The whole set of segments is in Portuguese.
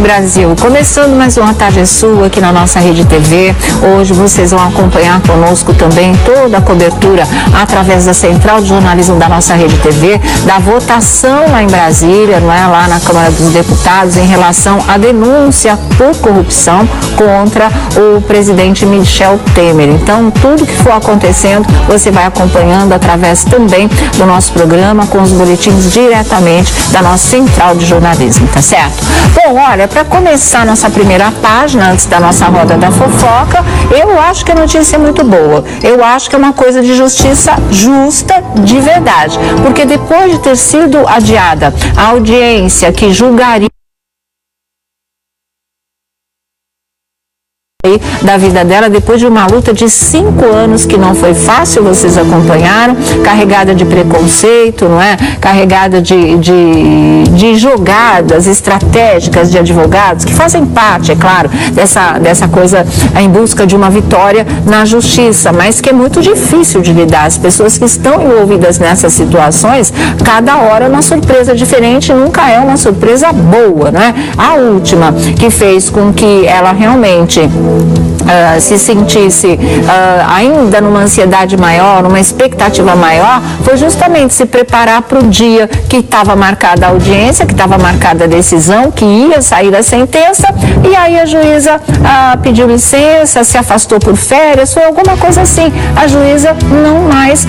Brasil, começando mais uma Tarde Sua aqui na nossa Rede TV. Hoje vocês vão acompanhar conosco também toda a cobertura através da Central de Jornalismo da nossa Rede TV, da votação lá em Brasília, não é? Lá na Câmara dos Deputados, em relação à denúncia por corrupção contra o presidente Michel Temer. Então, tudo que for acontecendo, você vai acompanhando através também do nosso programa, com os boletins diretamente da nossa Central de Jornalismo, tá certo? Bom, olha, para começar nossa primeira página, antes da nossa roda da fofoca, eu acho que a notícia é muito boa. Eu acho que é uma coisa de justiça justa de verdade. Porque depois de ter sido adiada a audiência que julgaria da vida dela, depois de uma luta de 5 anos que não foi fácil, vocês acompanharam, carregada de preconceito, não é? Carregada de jogadas estratégicas de advogados que fazem parte, é claro, dessa coisa em busca de uma vitória na justiça, mas que é muito difícil de lidar. As pessoas que estão envolvidas nessas situações, cada hora é uma surpresa diferente, nunca é uma surpresa boa, né? A última que fez com que ela realmente se sentisse ainda numa ansiedade maior, numa expectativa maior, foi justamente se preparar para o dia que estava marcada a audiência, que estava marcada a decisão, que ia sair a sentença, e aí a juíza pediu licença, se afastou por férias, ou alguma coisa assim. A juíza não mais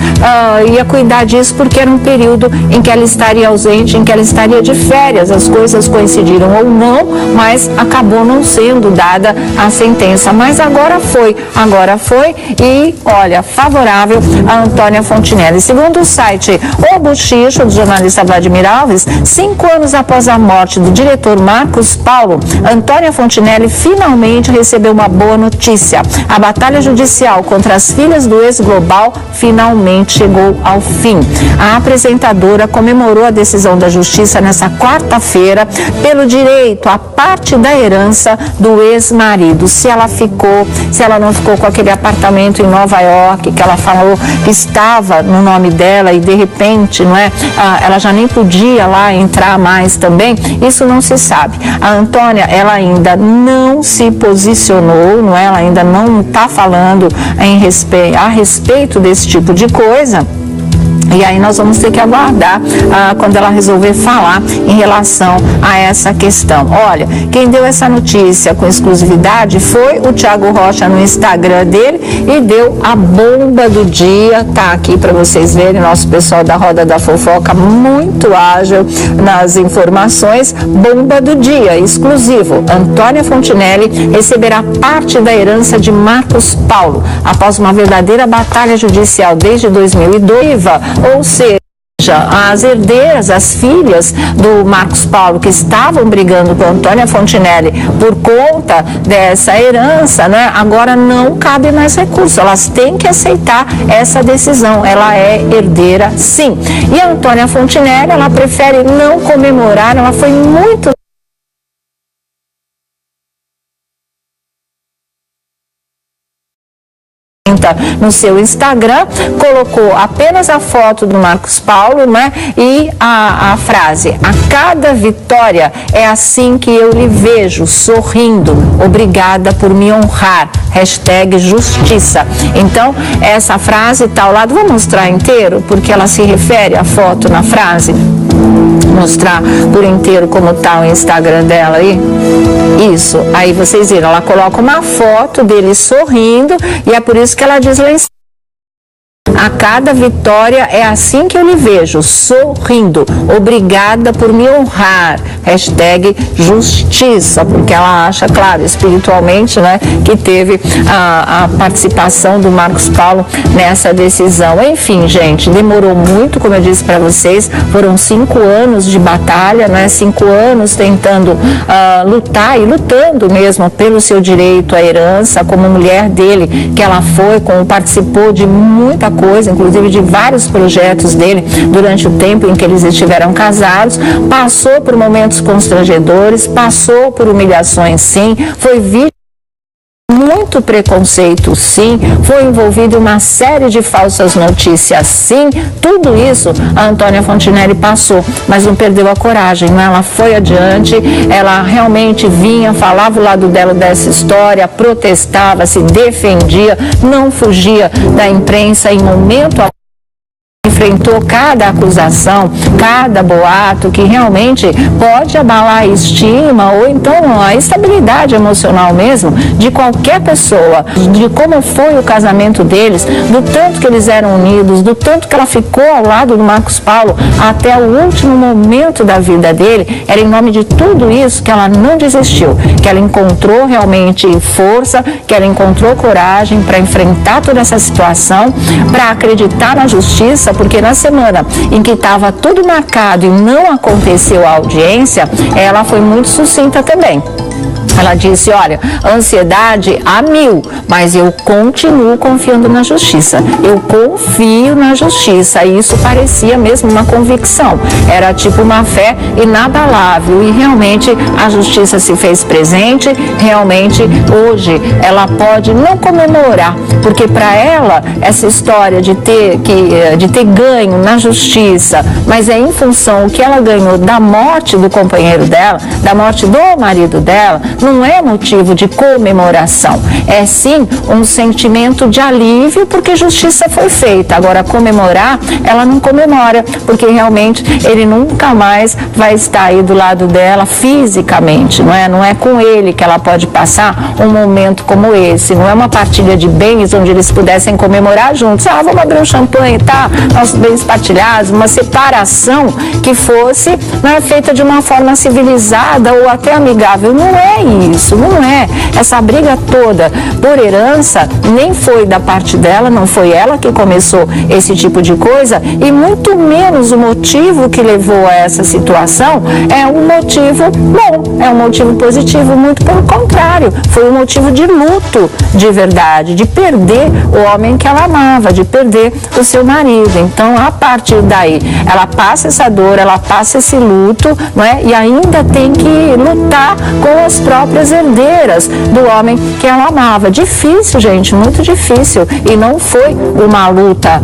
ia cuidar disso, porque era um período em que ela estaria ausente, em que ela estaria de férias. As coisas coincidiram ou não, mas acabou não sendo dada a sentença. Mas agora foi e, olha, favorável a Antônia Fontinelli. Segundo o site O Bochicho, do jornalista Vladimir Alves, 5 anos após a morte do diretor Marcos Paulo, Antônia Fontinelli finalmente recebeu uma boa notícia. A batalha judicial contra as filhas do ex-global finalmente chegou ao fim. A apresentadora comemorou a decisão da justiça nessa quarta-feira pelo direito à parte da herança do ex-marido. Se ela não ficou com aquele apartamento em Nova York, que ela falou que estava no nome dela e de repente, não é? Ela já nem podia lá entrar mais também, isso não se sabe. A Antônia, ela ainda não se posicionou, não é? Ela ainda não está falando a respeito desse tipo de coisa. E aí nós vamos ter que aguardar quando ela resolver falar em relação a essa questão. Olha, quem deu essa notícia com exclusividade foi o Thiago Rocha no Instagram dele e deu a bomba do dia. Tá aqui para vocês verem, nosso pessoal da Roda da Fofoca muito ágil nas informações. Bomba do dia, exclusivo. Antônia Fontinelli receberá parte da herança de Marcos Paulo após uma verdadeira batalha judicial desde 2002. Ou seja, as herdeiras, as filhas do Marcos Paulo, que estavam brigando com a Antônia Fontinelli por conta dessa herança, né, agora não cabe mais recurso. Elas têm que aceitar essa decisão. Ela é herdeira, sim. E a Antônia Fontinelli, ela prefere não comemorar, ela foi muito no seu Instagram, colocou apenas a foto do Marcos Paulo, né? E a frase: a cada vitória é assim que eu lhe vejo, sorrindo, obrigada por me honrar, #justiça. Então, essa frase está ao lado, vou mostrar inteiro, porque ela se refere à foto na frase. Mostrar por inteiro como está o Instagram dela aí. Isso, aí vocês viram, ela coloca uma foto dele sorrindo e é por isso que ela diz lá em cima: a cada vitória é assim que eu lhe vejo, sorrindo, obrigada por me honrar, #justiça, porque ela acha, claro, espiritualmente, né, que teve a participação do Marcos Paulo nessa decisão. Enfim, gente, demorou muito, como eu disse para vocês, foram 5 anos de batalha, né, 5 anos tentando lutar e lutando mesmo pelo seu direito à herança, como mulher dele, que ela foi, como participou de muita coisa, inclusive de vários projetos dele durante o tempo em que eles estiveram casados, passou por momentos constrangedores, passou por humilhações, sim, foi vítima muito preconceito, sim, foi envolvido em uma série de falsas notícias, sim, tudo isso a Antônia Fontinelli passou, mas não perdeu a coragem, né? Ela foi adiante, ela realmente vinha, falava o lado dela dessa história, protestava, se defendia, não fugia da imprensa em momento algum. Enfrentou cada acusação, cada boato que realmente pode abalar a estima ou então a estabilidade emocional mesmo de qualquer pessoa, de como foi o casamento deles, do tanto que eles eram unidos, do tanto que ela ficou ao lado do Marcos Paulo até o último momento da vida dele. Era em nome de tudo isso que ela não desistiu, que ela encontrou realmente força, que ela encontrou coragem para enfrentar toda essa situação, para acreditar na justiça, porque na semana em que estava tudo marcado e não aconteceu a audiência, ela foi muito sucinta também. Ela disse, olha, ansiedade a 1000, mas eu continuo confiando na justiça. Eu confio na justiça. E isso parecia mesmo uma convicção. Era tipo uma fé inabalável. E realmente a justiça se fez presente. Realmente hoje ela pode não comemorar, porque para ela essa história de ter ganho na justiça, mas é em função do que ela ganhou da morte do companheiro dela, da morte do marido dela, não é motivo de comemoração, é sim um sentimento de alívio porque justiça foi feita. Agora comemorar, ela não comemora, porque realmente ele nunca mais vai estar aí do lado dela fisicamente, não é com ele que ela pode passar um momento como esse, não é uma partilha de bens onde eles pudessem comemorar juntos, vamos abrir um champanhe, tá, nossos bens partilhados, uma separação que fosse feita de uma forma civilizada ou até amigável. Não é isso, não é. Essa briga toda por herança nem foi da parte dela, não foi ela que começou esse tipo de coisa e muito menos o motivo que levou a essa situação é um motivo bom, é um motivo positivo, muito pelo contrário, foi um motivo de luto de verdade, de perder o homem que ela amava, de perder o seu marido. Então, a partir daí, ela passa essa dor, ela passa esse luto, não é? E ainda tem que lutar com as próprias herdeiras do homem que ela amava. Difícil, gente, muito difícil. E não foi uma luta,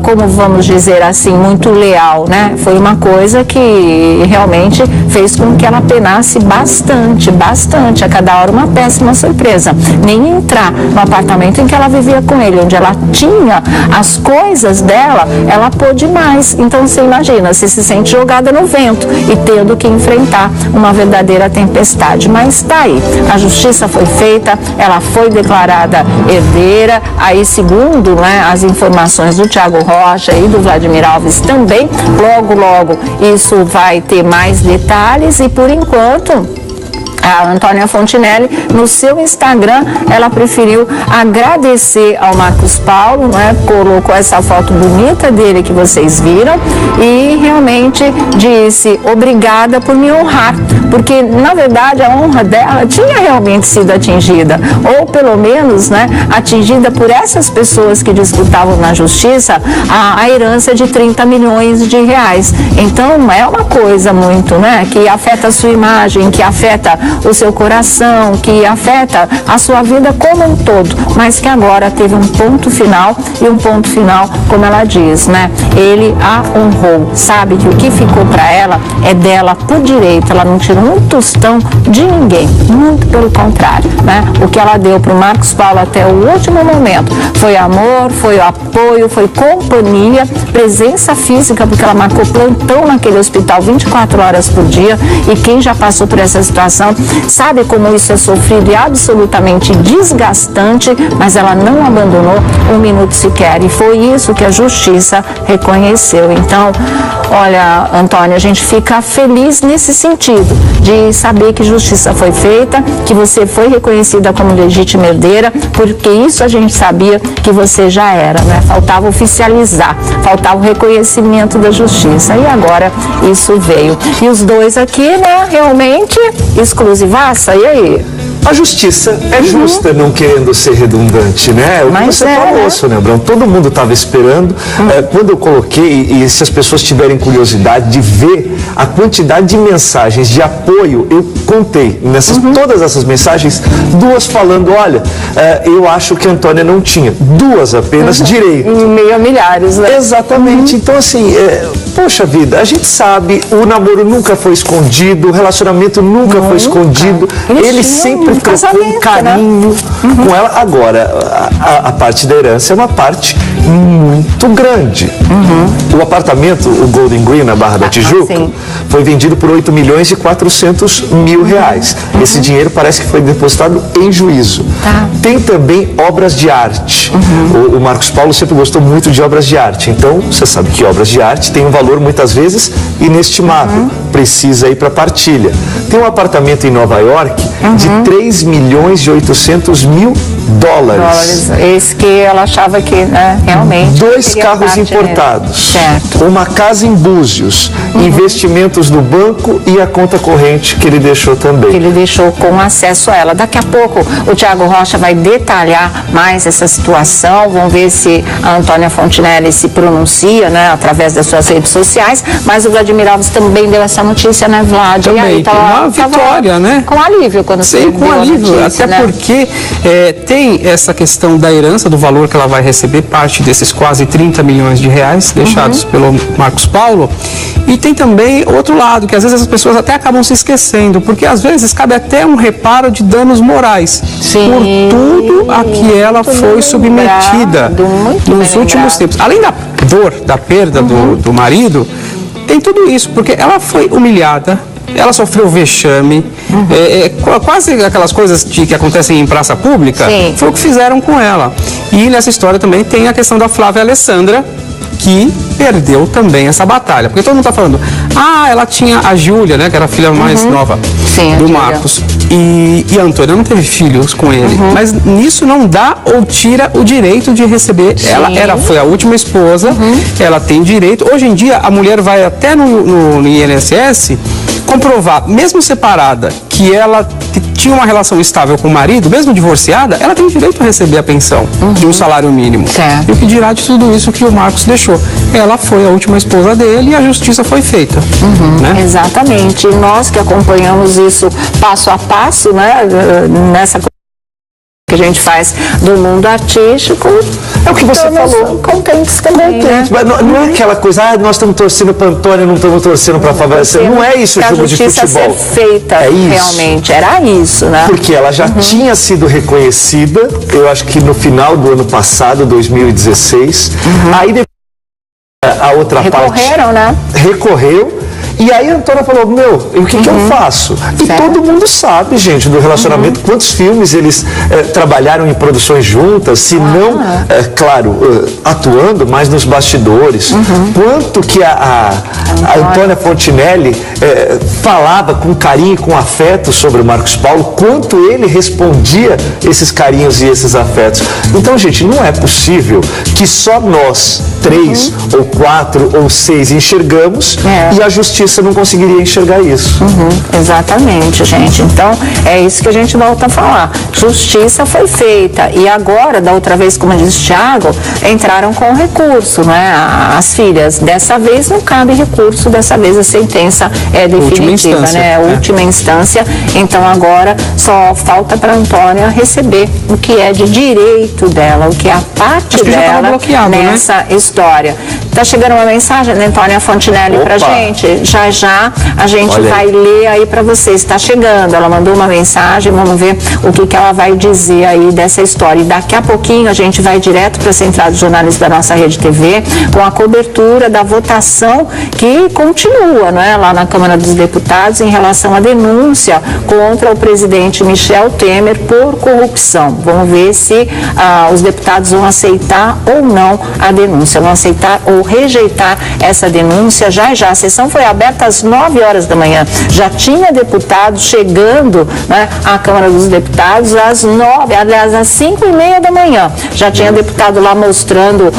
como vamos dizer assim, muito leal, né? Foi uma coisa que realmente fez com que ela penasse bastante, bastante. A cada hora uma péssima surpresa. Nem entrar no apartamento em que ela vivia com ele, onde ela tinha as coisas dela, ela pôde mais. Então você imagina, você se sente jogada no vento e tendo que enfrentar uma verdadeira tempestade. Mas tá aí, a justiça foi feita, ela foi declarada herdeira, aí segundo as informações do Thiago Rocha e do Vladimir Alves também, logo isso vai ter mais detalhes e por enquanto a Antônia Fontinelli, no seu Instagram, ela preferiu agradecer ao Marcos Paulo, colocou essa foto bonita dele que vocês viram e realmente disse obrigada por me honrar, porque na verdade a honra dela tinha realmente sido atingida, ou pelo menos atingida por essas pessoas que disputavam na justiça a herança de 30 milhões de reais. Então é uma coisa muito, que afeta a sua imagem, que afeta o seu coração, que afeta a sua vida como um todo, mas que agora teve um ponto final e um ponto final, como ela diz, ele a honrou, sabe que o que ficou para ela é dela por direito, ela não tirou um tostão de ninguém, muito pelo contrário, o que ela deu para o Marcos Paulo até o último momento foi amor, foi apoio, foi companhia, presença física, porque ela marcou plantão naquele hospital 24 horas por dia e quem já passou por essa situação sabe como isso é sofrido e absolutamente desgastante, mas ela não abandonou um minuto sequer e foi isso que a justiça reconheceu. Então, olha, Antônia, a gente fica feliz nesse sentido, de saber que justiça foi feita, que você foi reconhecida como legítima herdeira, porque isso a gente sabia que você já era, faltava oficializar, faltava o reconhecimento da justiça e agora isso veio. E os dois aqui, realmente exclusivaça, e aí? A justiça é justa, não querendo ser redundante, né? O que você falou, Sônia Abrão, todo mundo estava esperando. Quando eu coloquei, e se as pessoas tiverem curiosidade de ver a quantidade de mensagens de apoio, eu contei nessas, todas essas mensagens, 2 falando, olha, eu acho que a Antônia não tinha, 2 apenas direito. Em meio a milhares, né? Exatamente. Então, assim, poxa vida, a gente sabe, o namoro nunca foi escondido, o relacionamento nunca foi escondido, ele sempre trocou um carinho com ela. Agora, a parte da herança é uma parte muito grande. O apartamento, o Golden Green, na Barra da Tijuca, foi vendido por R$8.400.000. Esse dinheiro parece que foi depositado em juízo. Tem também obras de arte. O Marcos Paulo sempre gostou muito de obras de arte. Então, você sabe que obras de arte têm um valor muitas vezes inestimável. Precisa ir para partilha. Tem um apartamento em Nova York de $3.800.000. Esse que ela achava que, né, realmente... 2 carros importados. Certo. Uma casa em Búzios. Investimentos do banco e a conta corrente que ele deixou também. Que ele deixou com acesso a ela. Daqui a pouco o Tiago Rocha vai detalhar mais essa situação. Vamos ver se a Antônia Fontinelli se pronuncia, né, através das suas redes sociais. Mas o Vladimir Alves também deu essa notícia, né, Vlad? Também, e aí, uma vitória, né? Com alívio quando você Sim, com alívio, notícia, até porque tem essa questão da herança, do valor que ela vai receber, parte desses quase 30 milhões de reais deixados pelo Marcos Paulo. E tem também outro lado, que às vezes as pessoas até acabam se esquecendo, porque às vezes cabe até um reparo de danos morais por tudo a que ela foi submetida nos últimos tempos. Além da dor, da perda do marido, tem tudo isso, porque ela foi humilhada, ela sofreu vexame, quase aquelas coisas que acontecem em praça pública, foi o que fizeram com ela. E nessa história também tem a questão da Flávia Alessandra, que perdeu também essa batalha. Porque todo mundo está falando, ela tinha a Júlia, né, que era a filha mais nova do Marcos. E a Antônia não teve filhos com ele. Mas nisso não dá ou tira o direito de receber. Ela foi a última esposa, ela tem direito. Hoje em dia, a mulher vai até no INSS comprovar, mesmo separada, que ela tinha uma relação estável com o marido, mesmo divorciada, ela tem direito a receber a pensão de um salário mínimo. E o que dirá de tudo isso que o Marcos deixou? Ela foi a última esposa dele e a justiça foi feita. Né? Exatamente. E nós que acompanhamos isso passo a passo, né, nessa que a gente faz do mundo artístico, é o que você falou. Contentes também, né? Mas não é aquela coisa, nós estamos torcendo para a Antônia, não estamos torcendo para a Flávia. Não é isso o jogo de futebol. A justiça ser feita, realmente, era isso, né? Porque ela já tinha sido reconhecida, eu acho que no final do ano passado, 2016, aí depois a outra parte... Recorreram, né? Recorreu. E aí a Antônia falou, o que eu faço? E todo mundo sabe, gente, do relacionamento, quantos filmes eles trabalharam em produções juntas, se não, claro, atuando, mas nos bastidores. Quanto que a Antônia Fontinelli falava com carinho e com afeto sobre o Marcos Paulo, quanto ele respondia esses carinhos e esses afetos. Então, gente, não é possível que só nós, 3 ou 4 ou 6 enxergamos e a justiça não conseguiria enxergar isso. Exatamente, gente. Então, é isso que a gente volta a falar. Justiça foi feita. E agora, da outra vez, como disse o Thiago, entraram com recurso, né? As filhas. Dessa vez não cabe recurso, dessa vez a sentença é definitiva, né? Última instância. Então, agora só falta para a Antônia receber o que é de direito dela, o que é a parte dela nessa história. Tá chegando uma mensagem da Antônia Fontinelli pra gente. Já a gente vai ler aí para vocês. Está chegando, ela mandou uma mensagem, vamos ver o que ela vai dizer aí dessa história. E daqui a pouquinho a gente vai direto para a Central de Jornalistas da nossa Rede TV com a cobertura da votação que continua, né, lá na Câmara dos Deputados em relação à denúncia contra o presidente Michel Temer por corrupção. Vamos ver se os deputados vão aceitar ou não a denúncia, vão aceitar ou resolveu rejeitar essa denúncia já. A sessão foi aberta às 9 horas da manhã. Já tinha deputados chegando, né, à Câmara dos Deputados às 5h30 da manhã. Já tinha deputado lá mostrando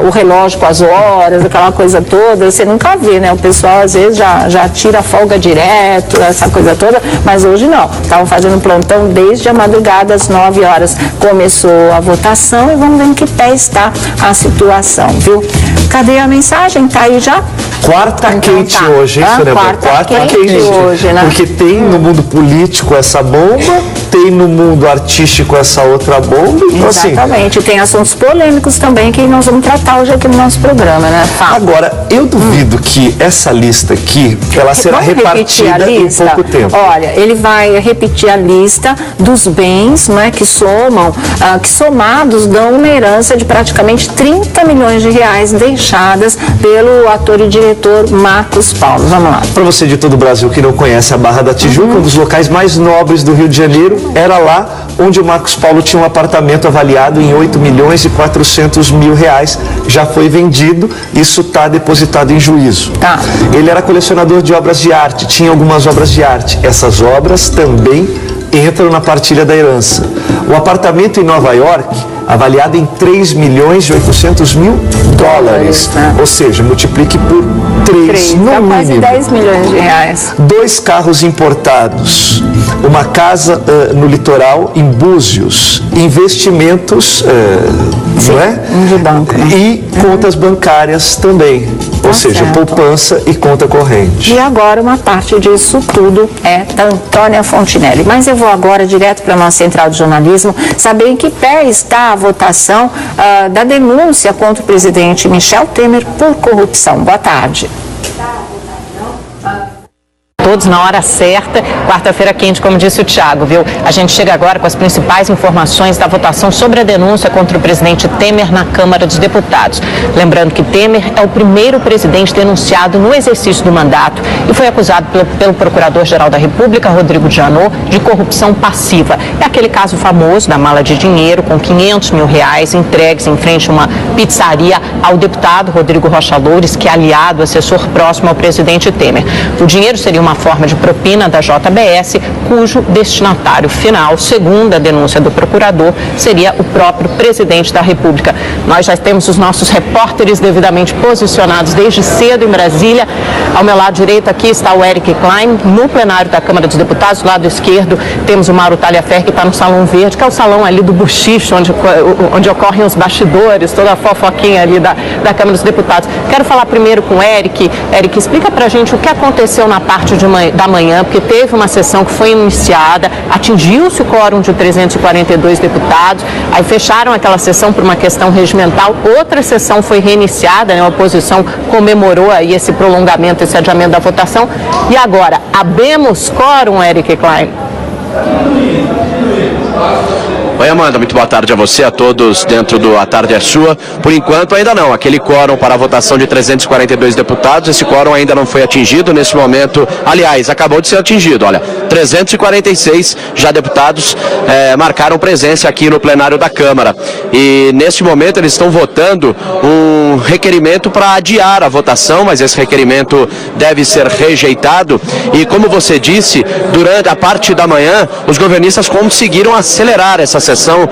o relógio com as horas, aquela coisa toda. Você nunca vê, né? O pessoal às vezes já tira folga direto, essa coisa toda, mas hoje não. Estavam fazendo plantão desde a madrugada, às 9 horas. Começou a votação e vamos ver em que pé está a situação, viu? Cadê a mensagem? Tá aí já? Quarta quente hoje, hein, Sônia? Quarta quente hoje, né? Porque tem no mundo político essa bomba, tem no mundo artístico essa outra bomba. Então, exatamente. Tem assuntos polêmicos também que nós vamos tratar hoje aqui no nosso programa, né? Agora, eu duvido que essa lista aqui, ela será repartida em pouco tempo. Olha, ele vai repetir a lista dos bens, né, que somados dão uma herança de praticamente 30 milhões de reais deixadas pelo ator e diretor Marcos Paulo. Vamos lá. Para você de todo o Brasil que não conhece a Barra da Tijuca, um dos locais mais nobres do Rio de Janeiro, era lá onde o Marcos Paulo tinha um apartamento avaliado em 8.400.000 reais. Já foi vendido, isso está depositado em juízo. Tá. Ele era colecionador de obras de arte, tinha algumas obras de arte. Essas obras também entram na partilha da herança. O apartamento em Nova York, avaliado em 3.800.000 dólares. Né? Ou seja, multiplique por 3, no mínimo. Quase 10 milhões de reais. 2 carros importados, uma casa no litoral, em Búzios, investimentos, não é? De banco, né? E contas bancárias também. Ou seja, certo. Poupança e conta corrente. E agora uma parte disso tudo é da Antônia Fontinelli. Mas eu vou agora direto para a nossa central de jornalismo saber em que pé está a votação da denúncia contra o presidente Michel Temer por corrupção. Boa tarde. Todos na hora certa, quarta-feira quente, como disse o Thiago, viu? A gente chega agora com as principais informações da votação sobre a denúncia contra o presidente Temer na Câmara dos Deputados. Lembrando que Temer é o primeiro presidente denunciado no exercício do mandato e foi acusado pelo Procurador-Geral da República, Rodrigo Janot, de corrupção passiva. É aquele caso famoso da mala de dinheiro com 500 mil reais entregues em frente a uma pizzaria ao deputado Rodrigo Rocha Loures, que é aliado, assessor próximo ao presidente Temer. O dinheiro seria uma forma de propina da JBS, cujo destinatário final, segundo a denúncia do procurador, seria o próprio presidente da República. Nós já temos os nossos repórteres devidamente posicionados desde cedo em Brasília. Ao meu lado direito aqui está o Eric Klein, no plenário da Câmara dos Deputados. Do lado esquerdo temos o Mauro Taliaferro, que está no Salão Verde, que é o salão ali do buchicho, onde ocorrem os bastidores, toda a fofoquinha ali da Câmara dos Deputados. Quero falar primeiro com o Eric. Eric, explica pra gente o que aconteceu na parte da manhã, porque teve uma sessão que foi iniciada, atingiu-se o quórum de 342 deputados, aí fecharam aquela sessão por uma questão regimental, outra sessão foi reiniciada, né? A oposição comemorou aí esse prolongamento, esse adiamento da votação, e agora, abemos quórum, Eric Klein? Oi, Amanda, muito boa tarde a você, a todos dentro do A Tarde é Sua. Por enquanto ainda não, aquele quórum para a votação de 342 deputados, esse quórum ainda não foi atingido nesse momento, aliás, acabou de ser atingido, olha, 346 já deputados marcaram presença aqui no plenário da Câmara. E neste momento eles estão votando um requerimento para adiar a votação, mas esse requerimento deve ser rejeitado. E como você disse, durante a parte da manhã, os governistas conseguiram acelerar essa sessão,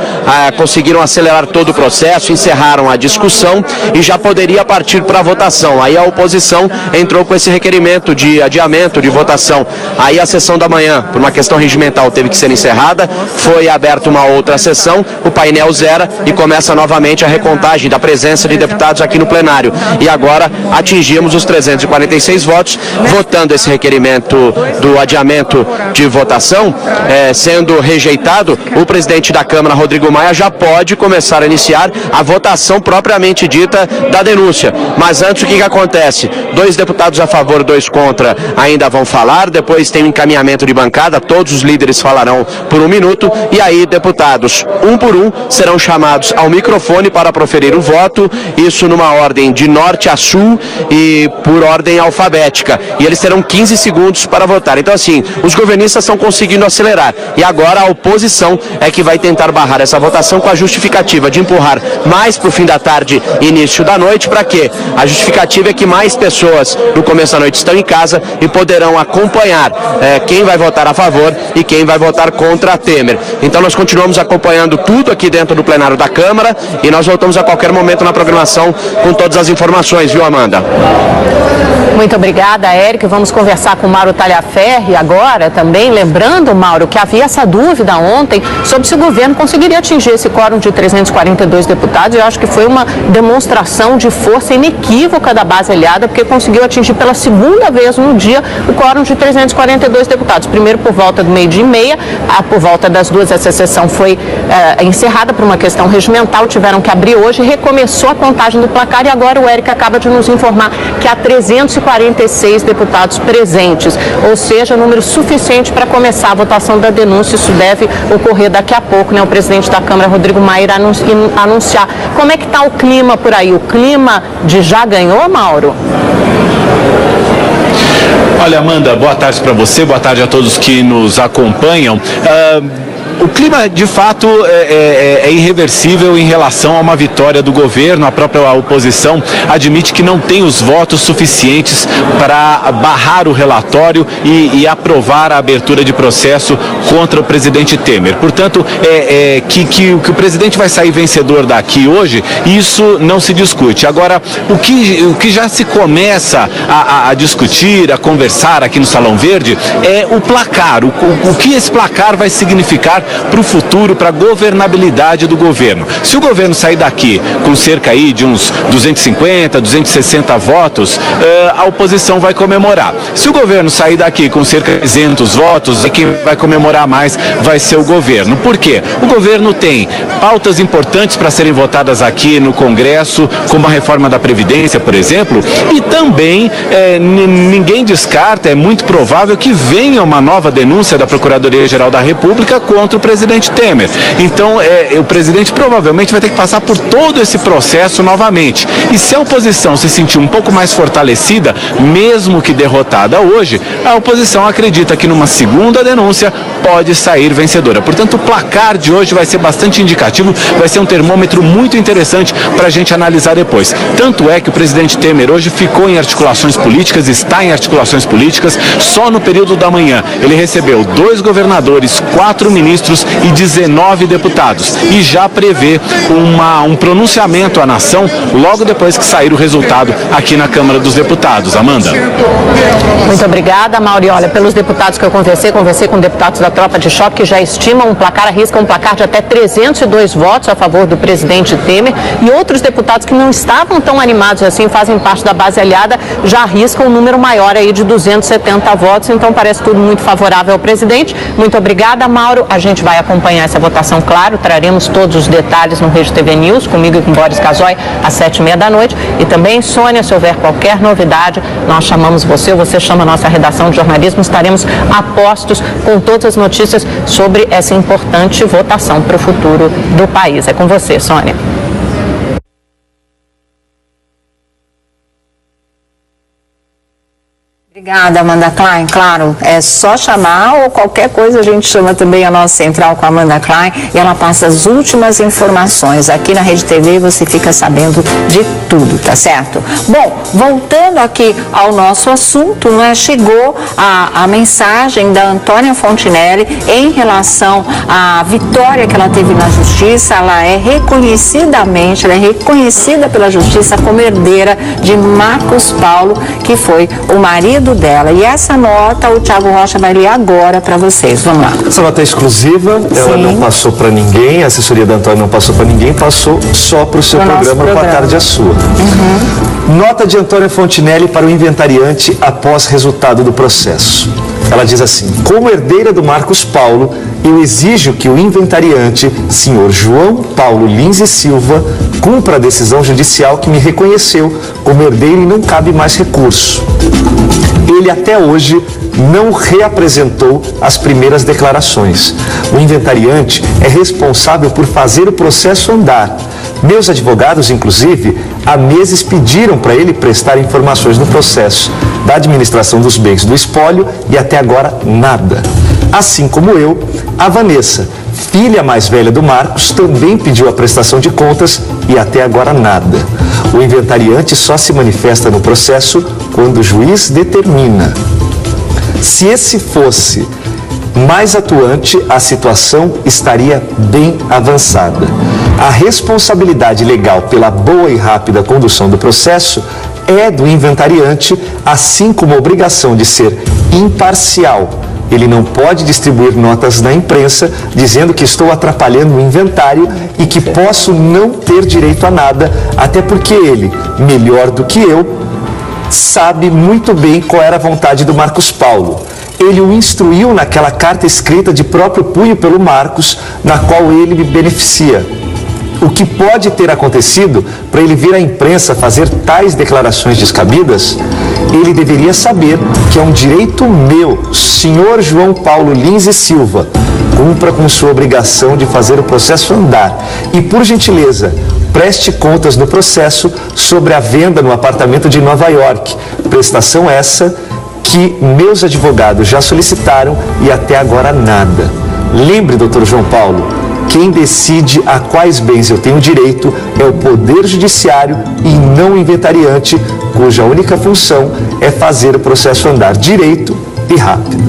conseguiram acelerar todo o processo, encerraram a discussão e já poderia partir para a votação. Aí a oposição entrou com esse requerimento de adiamento de votação. Aí a sessão da manhã, por uma questão regimental, teve que ser encerrada, foi aberta uma outra sessão, o painel zera e começa novamente a recontagem da presença de deputados aqui no plenário. E agora atingimos os 346 votos, votando esse requerimento do adiamento de votação, sendo rejeitado, o presidente da Câmara, Rodrigo Maia, já pode começar a iniciar a votação propriamente dita da denúncia. Mas antes, o que acontece? 2 deputados a favor, 2 contra ainda vão falar, depois tem um encaminhamento de bancada, todos os líderes falarão por 1 minuto, e aí deputados, um por um, serão chamados ao microfone para proferir o voto, isso numa ordem de norte a sul e por ordem alfabética. E eles terão 15 segundos para votar. Então, assim, os governistas estão conseguindo acelerar. E agora a oposição é que vai tentar tentar barrar essa votação com a justificativa de empurrar mais para o fim da tarde e início da noite. Para quê? A justificativa é que mais pessoas no começo da noite estão em casa e poderão acompanhar quem vai votar a favor e quem vai votar contra Temer. Então nós continuamos acompanhando tudo aqui dentro do plenário da Câmara e nós voltamos a qualquer momento na programação com todas as informações, viu, Amanda? Muito obrigada, Érico. Vamos conversar com o Mauro Talhaferri agora também, lembrando, Mauro, que havia essa dúvida ontem sobre se o governo conseguiria atingir esse quórum de 342 deputados. Eu acho que foi uma demonstração de força inequívoca da base aliada, porque conseguiu atingir pela segunda vez no dia o quórum de 342 deputados. Primeiro por volta do 12h30, por volta das 2 essa sessão foi encerrada por uma questão regimental, tiveram que abrir hoje, recomeçou a contagem do placar e agora o Érico acaba de nos informar que há 346 deputados presentes, ou seja, número suficiente para começar a votação da denúncia. Isso deve ocorrer daqui a pouco, né? O presidente da Câmara, Rodrigo Maia, irá anunciar. Como é que está o clima por aí? O clima de já ganhou, Mauro? Olha, Amanda, boa tarde para você, boa tarde a todos que nos acompanham. O clima, de fato, é irreversível em relação a uma vitória do governo. A própria oposição admite que não tem os votos suficientes para barrar o relatório e aprovar a abertura de processo contra o presidente Temer. Portanto, que o presidente vai sair vencedor daqui hoje, isso não se discute. Agora, o que já se começa a discutir, a conversar aqui no Salão Verde, é o placar. O que esse placar vai significar para o futuro, para a governabilidade do governo. Se o governo sair daqui com cerca aí de uns 250, 260 votos, a oposição vai comemorar. Se o governo sair daqui com cerca de 300 votos, quem vai comemorar mais vai ser o governo. Por quê? O governo tem pautas importantes para serem votadas aqui no Congresso, como a reforma da Previdência, por exemplo, e também ninguém descarta, é muito provável que venha uma nova denúncia da Procuradoria-Geral da República contra o presidente Temer. Então, o presidente provavelmente vai ter que passar por todo esse processo novamente. E se a oposição se sentir um pouco mais fortalecida, mesmo que derrotada hoje, a oposição acredita que numa segunda denúncia pode sair vencedora. Portanto, o placar de hoje vai ser bastante indicativo, vai ser um termômetro muito interessante para a gente analisar depois. Tanto é que o presidente Temer hoje ficou em articulações políticas, está em articulações políticas. Só no período da manhã ele recebeu 2 governadores, 4 ministros e 19 deputados. E já prevê um pronunciamento à nação logo depois que sair o resultado aqui na Câmara dos Deputados. Amanda. Muito obrigada, Mauri. Olha, pelos deputados que eu conversei com deputados da tropa de choque que já estimam um placar, arriscam um placar de até 302 votos a favor do presidente Temer, e outros deputados que não estavam tão animados assim, fazem parte da base aliada, já arriscam um número maior aí de 270 votos, então parece tudo muito favorável ao presidente. Muito obrigada, Mauro. A gente vai acompanhar essa votação, claro, traremos todos os detalhes no Rede TV News, comigo e com Boris Casoy, às 7h30 da noite, e também, Sônia, se houver qualquer novidade, nós chamamos você chama a nossa redação de jornalismo, estaremos a postos com todas as notícias sobre essa importante votação para o futuro do país. É com você, Sônia. Obrigada, Amanda Klein. Claro, é só chamar ou qualquer coisa a gente chama também a nossa central com a Amanda Klein e ela passa as últimas informações. Aqui na Rede TV você fica sabendo de tudo, tá certo? Bom, voltando aqui ao nosso assunto, né, chegou a mensagem da Antônia Fontinelli em relação à vitória que ela teve na Justiça. Ela é reconhecida pela Justiça como herdeira de Marcos Paulo, que foi o marido dela. E essa nota o Thiago Rocha vai ler agora para vocês. Vamos lá. Essa nota é exclusiva, ela não passou para ninguém, a assessoria da Antônia não passou para ninguém, passou só para o seu programa Com a Tarde é Sua. Nota de Antônia Fontinelli para o inventariante após resultado do processo. Ela diz assim: como herdeira do Marcos Paulo, eu exijo que o inventariante, senhor João Paulo Lins e Silva, cumpra a decisão judicial que me reconheceu como herdeiro e não cabe mais recurso. Ele até hoje não reapresentou as primeiras declarações. O inventariante é responsável por fazer o processo andar. Meus advogados, inclusive, há meses pediram para ele prestar informações no processo da administração dos bens do espólio e até agora nada. Assim como eu, a Vanessa, filha mais velha do Marcos, também pediu a prestação de contas e até agora nada. O inventariante só se manifesta no processo quando o juiz determina. Se esse fosse mais atuante, a situação estaria bem avançada. A responsabilidade legal pela boa e rápida condução do processo é do inventariante, assim como a obrigação de ser imparcial. Ele não pode distribuir notas na imprensa dizendo que estou atrapalhando o inventário e que posso não ter direito a nada, até porque ele, melhor do que eu, sabe muito bem qual era a vontade do Marcos Paulo. Ele o instruiu naquela carta escrita de próprio punho pelo Marcos, na qual ele me beneficia. O que pode ter acontecido para ele vir à imprensa fazer tais declarações descabidas? Ele deveria saber que é um direito meu, senhor João Paulo Lins e Silva. Cumpra com sua obrigação de fazer o processo andar e, por gentileza, preste contas no processo sobre a venda no apartamento de Nova York. Prestação essa que meus advogados já solicitaram e até agora nada. Lembre, doutor João Paulo, quem decide a quais bens eu tenho direito é o Poder Judiciário e não o inventariante, cuja única função é fazer o processo andar direito e rápido.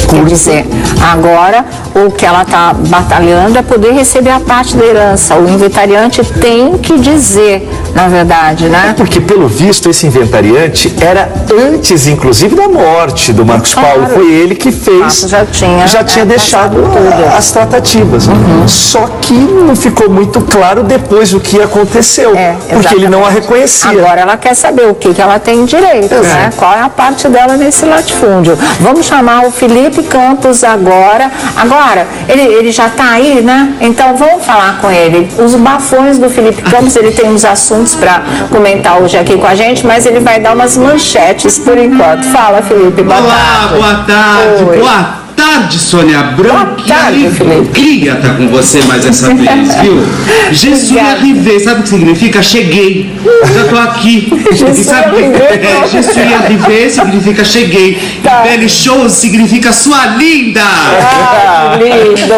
Quer dizer, agora o que ela está batalhando é poder receber a parte da herança. O inventariante tem que dizer, na verdade, né? É porque, pelo visto, esse inventariante era antes, inclusive, da morte do Marcos Paulo. Foi ele que fez, já tinha deixado as tratativas. Só que não ficou muito claro depois o que aconteceu, porque ele não a reconhecia. Agora ela quer saber o que ela tem direito, né? Qual é a parte dela nesse latifúndio. Vamos chamar o Felipe Campos agora. Agora, ele já está aí, né? Então vamos falar com ele. Os bafões do Felipe Campos, ele tem uns assuntos para comentar hoje aqui com a gente, mas ele vai dar umas manchetes por enquanto. Fala, Felipe, boa tarde. Olá, boa tarde. Oi. Boa tarde, Sônia Abrão. Boa tarde, Felipe. Alegria estar com você mais essa vez, viu? Je suis arrivé, sabe o que significa? Cheguei. Já tô aqui. E sabe o que je suis arrivé significa cheguei. Tá. Belle chose significa sua linda. Ah, que lindo.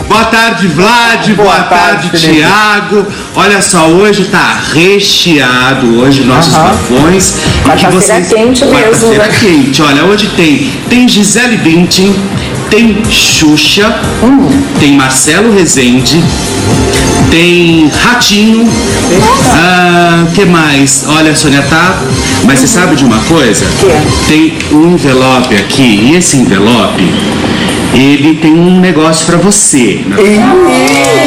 Boa tarde, Vlad. Boa tarde, Tiago. Olha só, hoje tá recheado hoje nossos bafões. Quarta-feira quente mesmo. Quarta-feira quente. Olha, hoje tem Gisele Bündchen, tem Xuxa, tem Marcelo Rezende, tem Ratinho. Que mais? Olha, Sônia, tá? Mas você sabe de uma coisa? Tem um envelope aqui, e esse envelope, ele tem um negócio pra você.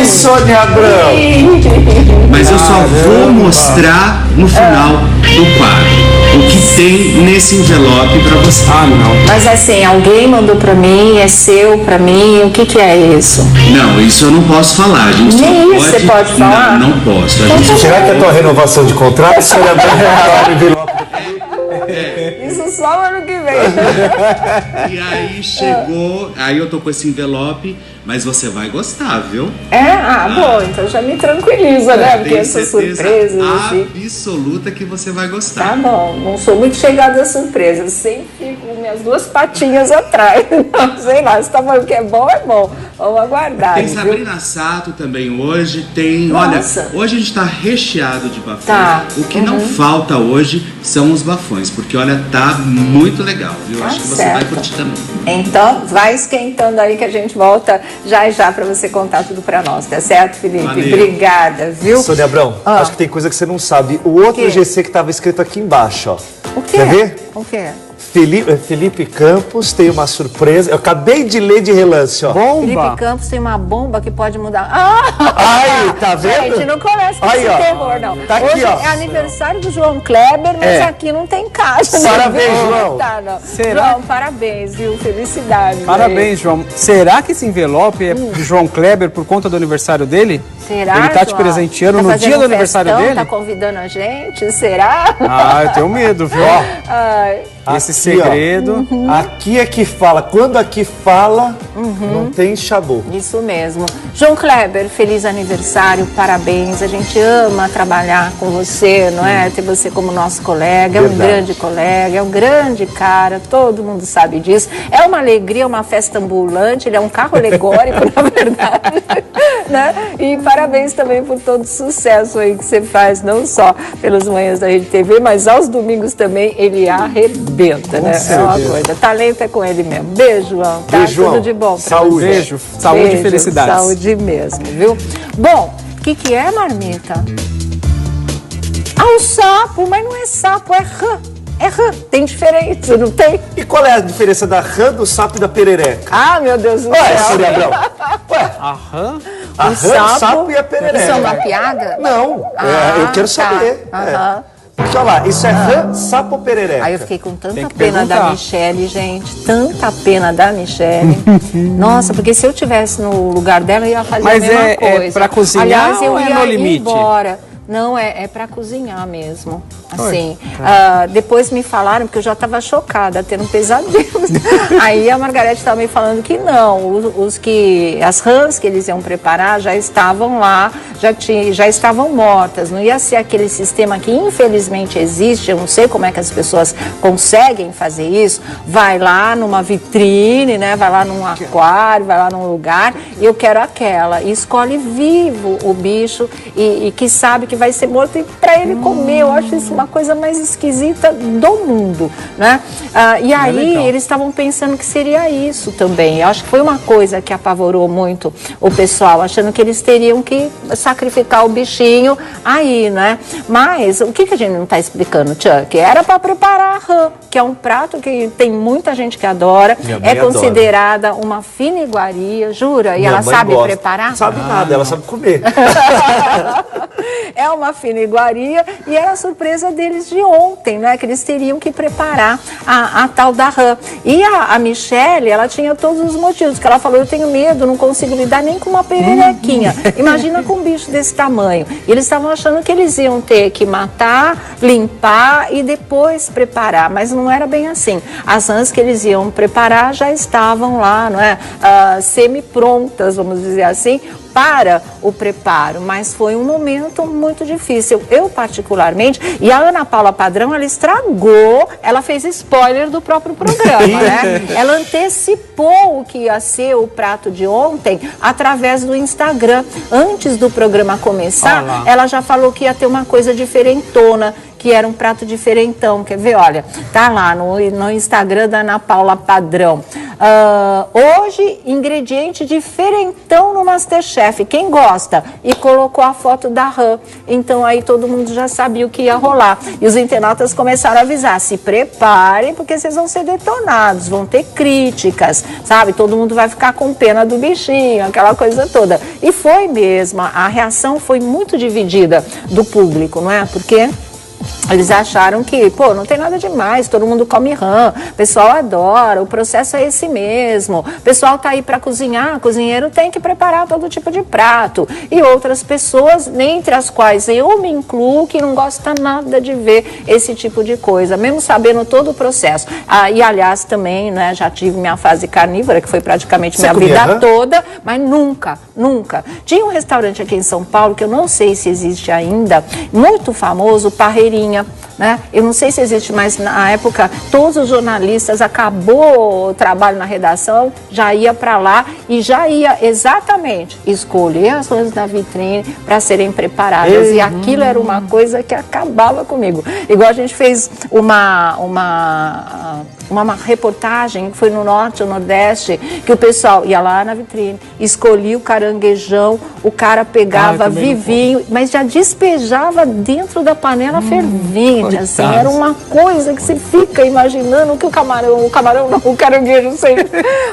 Sônia Abrão! Mas eu só vou mostrar no final do quadro o que tem nesse envelope pra você. Não. Mas assim, alguém mandou pra mim, é seu pra mim, o que é isso? Não, isso eu não posso falar. A gente Nem só isso você pode falar? Não posso. A gente Será que é a tua renovação de contrato, Sônia Abrão? Isso só ano que vem. E aí chegou, aí eu tô com esse envelope, mas você vai gostar, viu? Bom, então já me tranquiliza, né? Porque Tenho essas certeza surpresas assim. absoluta que você vai gostar. Tá bom, não sou muito chegada a surpresa, eu sempre fico com minhas duas patinhas atrás. Não sei lá, se tá falando que é bom, vamos aguardar. Tem viu? Sabrina Sato também hoje, tem... Nossa. Olha, hoje a gente tá recheado de bafões. Tá. O que não falta hoje são os bafões, porque olha, tá muito legal, viu? Tá Acho que você certo. vai curtir também. Então, vai esquentando aí que a gente volta já para você contar tudo para nós, tá certo, Felipe? Valeu. Obrigada, viu? Sônia Abrão, acho que tem coisa que você não sabe. O outro GC que estava escrito aqui embaixo, ó. O quê? Quer ver? O quê? Felipe Campos tem uma surpresa. Eu acabei de ler de relance, ó. Felipe Campos tem uma bomba que pode mudar. Aí, tá vendo? Gente, não começa com Aí, esse ó. terror, não. Tá aqui, Hoje ó. é aniversário do João Kleber, mas aqui não tem caixa. Parabéns, né? João. Tá, não. Será? João, parabéns, viu? Felicidade. Parabéns, João. Será que esse envelope é do João Kleber por conta do aniversário dele? Será, Ele tá te João? presenteando Tá no fazendo dia do um aniversário festão? dele? Tá convidando a gente? Será? Eu tenho medo, viu? Ai. Esse Aqui, segredo. ó. Aqui é que fala. Quando aqui fala, Não tem chabu. Isso mesmo. João Kleber, feliz aniversário, parabéns. A gente ama trabalhar com você, não é? Ter você como nosso colega, Verdade. É um grande colega, é um grande cara, todo mundo sabe disso. É uma alegria, uma festa ambulante, ele é um carro alegórico, na verdade, né? E parabéns também por todo o sucesso aí que você faz, não só pelas manhãs da Rede TV, mas aos domingos também ele arrebenta, né? É uma coisa. Talento é com ele mesmo. Beijo, João. Tá? Beijo, João. Tudo de bom. Saúde. Beijo, saúde Beijo, e felicidades. Saúde mesmo, viu? Bom, o que é, Marmita? Ah, o sapo, mas não é sapo, é rã. É rã, tem diferença, não tem? E qual é a diferença da rã, do sapo e da perereca? Ah, meu Deus do Ué, céu. cerebrão. Ué, A rã? a rã, o sapo e a perereca. Isso é uma piada? Não, eu quero saber. Tá. Aham. Porque, olha lá, isso é rã, sapo ou perereca? Aí eu fiquei com tanta Tem que pena da perguntar. Michele, gente. Tanta pena da Michele. Nossa, porque se eu tivesse no lugar dela, eu ia fazer Mas a mesma é coisa. pra cozinhar Aliás, eu ou é ia no ir limite? embora. Não, é para cozinhar mesmo. Assim, Tá. depois me falaram, porque eu já estava chocada, tendo pesadelos. Aí a Margarete estava me falando que não, as rãs que eles iam preparar já estavam lá, já estavam mortas. Não ia ser aquele sistema que infelizmente existe, eu não sei como é que as pessoas conseguem fazer isso. Vai lá numa vitrine, né? Vai lá num aquário, vai lá num lugar, e eu quero aquela. E escolhe vivo o bicho e que sabe que vai ser morto e para ele comer. Eu acho isso uma coisa mais esquisita do mundo, né? E aí eles estavam pensando que seria isso também. Eu acho que foi uma coisa que apavorou muito o pessoal, achando que eles teriam que sacrificar o bichinho aí, né? Mas o que a gente não está explicando, Chuck? Era para preparar a rã, que é um prato que tem muita gente que adora, Minha mãe é considerada uma fina iguaria, jura? E Minha ela mãe sabe gosta. preparar? Não sabe nada, ela sabe comer. É uma fina iguaria e era a surpresa deles de ontem, né? Que eles teriam que preparar a tal da rã. E a Michele, ela tinha todos os motivos, que ela falou, eu tenho medo, não consigo lidar nem com uma pererequinha. Imagina com um bicho desse tamanho. E eles estavam achando que eles iam ter que matar, limpar e depois preparar, mas não era bem assim. As rãs que eles iam preparar já estavam lá, não é? Semi-prontas, vamos dizer assim, para o preparo, mas foi um momento muito difícil. Eu particularmente, e a Ana Paula Padrão, ela estragou, ela fez spoiler do próprio programa, né? Ela antecipou o que ia ser o prato de ontem através do Instagram. Antes do programa começar, ela já falou que ia ter uma coisa diferentona, que era um prato diferentão. Quer ver? Olha, tá lá no Instagram da Ana Paula Padrão. Hoje, ingrediente diferentão no Masterchef. Quem gosta? E colocou a foto da rã. Então aí todo mundo já sabia o que ia rolar. E os internautas começaram a avisar, se preparem, porque vocês vão ser detonados, vão ter críticas, sabe? Todo mundo vai ficar com pena do bichinho, aquela coisa toda. E foi mesmo, a reação foi muito dividida do público, não é? Porque eles acharam que, pô, não tem nada demais, todo mundo come rã, o pessoal adora, o processo é esse mesmo, o pessoal tá aí para cozinhar, o cozinheiro tem que preparar todo tipo de prato. E outras pessoas, entre as quais eu me incluo, que não gosta nada de ver esse tipo de coisa, mesmo sabendo todo o processo. E aliás também, né, já tive minha fase carnívora, que foi praticamente minha vida toda, mas nunca. Tinha um restaurante aqui em São Paulo, que eu não sei se existe ainda, muito famoso, Parreirinha, né? Eu não sei se existe, mas na época todos os jornalistas, acabou o trabalho na redação, já ia para lá e já ia exatamente escolher as coisas da vitrine para serem preparadas. E aquilo era uma coisa que acabava comigo. Igual a gente fez uma reportagem que foi no Norte ou Nordeste, que o pessoal ia lá na vitrine, escolhia o caranguejão, o cara pegava vivinho, mas já despejava dentro da panela fervente, assim, era uma coisa que você fica imaginando que o caranguejo, sei.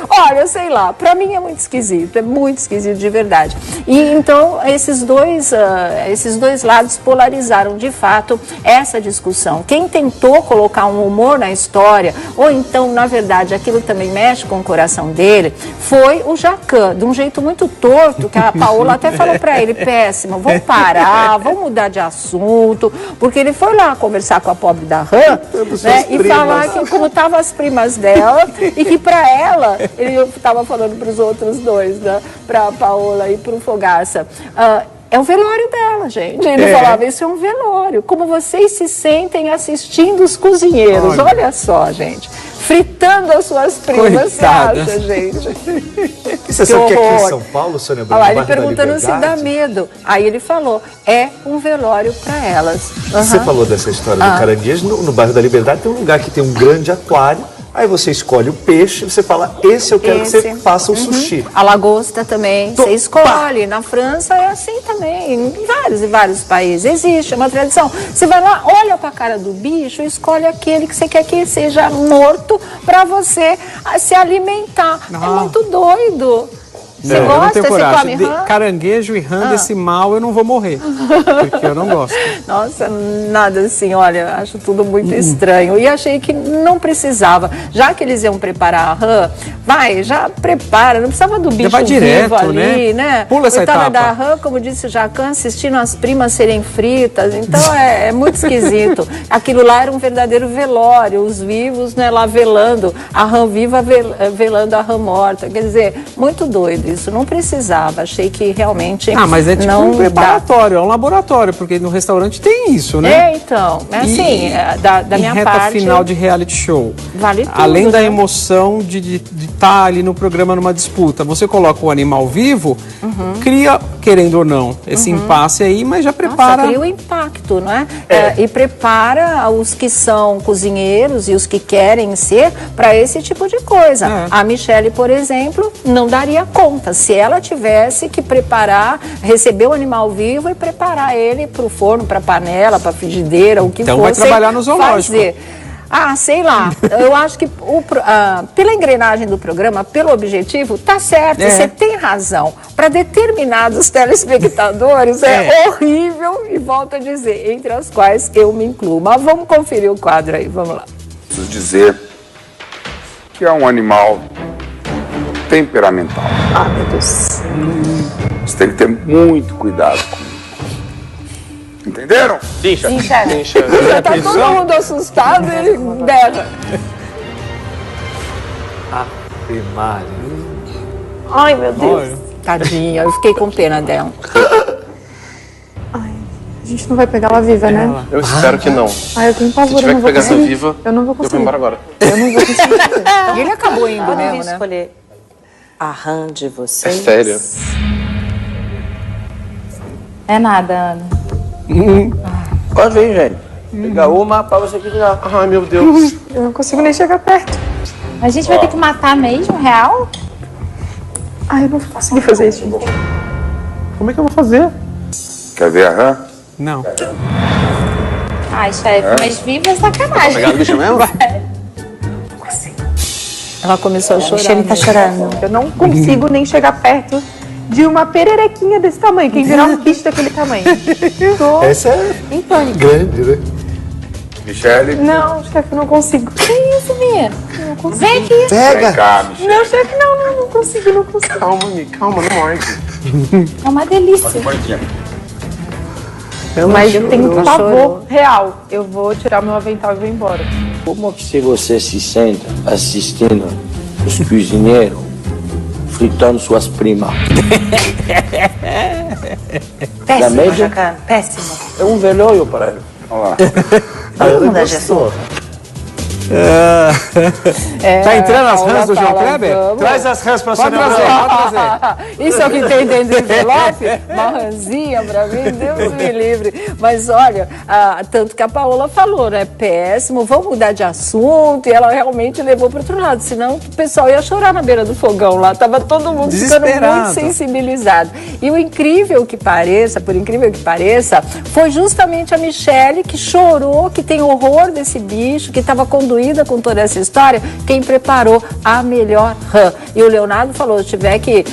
Olha, sei lá, pra mim é muito esquisito de verdade. E então esses dois lados polarizaram de fato essa discussão. Quem tentou colocar um humor na história, ou então, na verdade, aquilo também mexe com o coração dele, foi o Jacan, de um jeito muito torto, que a Paola até falou para ele, péssimo, vamos parar, vamos mudar de assunto, porque ele foi lá conversar com a pobre da Rã, né, e falar que como estavam as primas dela, e que para ela, ele estava falando para os outros dois, né, para a Paola e para o Fogaça, é o velório dela, gente. Ele falava, isso é um velório. Como vocês se sentem assistindo os cozinheiros. Olha só, gente. Fritando as suas primas, você acha, gente? E você sabe que aqui em São Paulo, Sônia Abrão, ele perguntando se dá medo. Aí ele falou, é um velório para elas. Você falou dessa história do caranguejo. No bairro da Liberdade tem um lugar que tem um grande aquário. Aí você escolhe o peixe, você fala, esse eu quero que você faça o sushi. A lagosta também, você escolhe. Na França é assim também, em vários e vários países. Existe, é uma tradição. Você vai lá, olha para a cara do bicho e escolhe aquele que você quer que seja morto para você se alimentar. É muito doido. Você gosta? Você come rã? Caranguejo e rã desse mal eu não vou morrer, porque eu não gosto. Nossa, nada assim, olha, acho tudo muito estranho. E achei que não precisava. Já que eles iam preparar a rã, já prepara, não precisava do bicho vivo direto, ali, né? Pula essa etapa. Da rã, como disse o Jacan, assistindo as primas serem fritas, então é muito esquisito. Aquilo lá era um verdadeiro velório, os vivos, né, lá velando, a rã viva velando a rã morta. Quer dizer, muito doido. Isso não precisava, achei que realmente mas é tipo um preparatório, é um laboratório, porque no restaurante tem isso, né? Então, assim, da minha reta parte... final de reality show, vale tudo, além da né? emoção de estar ali no programa numa disputa, você coloca o animal vivo, cria, querendo ou não, esse impasse aí, mas já prepara... cria o impacto, não é? E prepara os que são cozinheiros e os que querem ser para esse tipo de coisa. A Michele, por exemplo, não daria conta. Se ela tivesse que preparar, receber o animal vivo e preparar ele para o forno, para a panela, para a frigideira, o que então fosse. Então vai trabalhar no zoológico. Sei lá. Eu acho que pela engrenagem do programa, pelo objetivo, tá certo. Você tem razão. Para determinados telespectadores é horrível e volto a dizer, entre as quais eu me incluo. Mas vamos conferir o quadro aí, vamos lá. Preciso dizer que é um animal temperamental. Meu Deus. Você tem que ter muito cuidado com ele. Entenderam? Sim, chefe. Já tá todo mundo assustado e ele berra. Primário. Ai, meu Deus. Tadinha, eu fiquei com pena dela. A gente não vai pegar ela viva, né? Eu espero que não. Eu tenho pavor, Se tiver que pegar essa viva, eu não vou conseguir. Eu vou embora agora. Eu não vou conseguir. E ele acabou indo mesmo, né? Escolher a rã de vocês. É sério? É nada, Ana. Pode vir, gente. Pega uma pra você que já. Ai, meu Deus. Eu não consigo nem chegar perto. A gente vai ter que matar mesmo, real? Eu não vou conseguir fazer isso, gente. Como é que eu vou fazer? Quer ver a rã? Não. Ai, chefe, mas viva é sacanagem. Pegar o bicho mesmo? Ela começou a chorar. Michele tá chorando. Eu não consigo nem chegar perto de uma pererequinha desse tamanho. Quem virar um bicho daquele tamanho. Essa é em pânico. grande, né? Michele? Não, chefe, eu não consigo. Que isso, Mia? Não consigo. Vem aqui. Pega! Vem cá, Michele. Não, chefe, não consigo. Calma, Mi, calma, não morde. É uma delícia. Mas eu tenho pavor real. Eu vou tirar meu avental e vou embora. Como que você se sente assistindo os cozinheiros fritando suas primas? Péssimo, Jacan, péssimo. É um velório para ele. Olha lá. Todo mundo é Jesus. Tá entrando as rãs do João Kleber? Traz as rãs pra Pode trazer, pode trazer. Isso é o que tem dentro do envelope? Uma rãzinha pra mim, Deus me livre. Mas olha, tanto que a Paola falou, né? Péssimo, vamos mudar de assunto. E ela realmente levou pro outro lado. Senão o pessoal ia chorar na beira do fogão lá. Tava todo mundo ficando muito sensibilizado. E o incrível que pareça, por incrível que pareça, foi justamente a Michele que chorou, que tem horror desse bicho, que estava conduída com toda essa história, quem preparou a melhor rã. E o Leonardo falou, se tiver que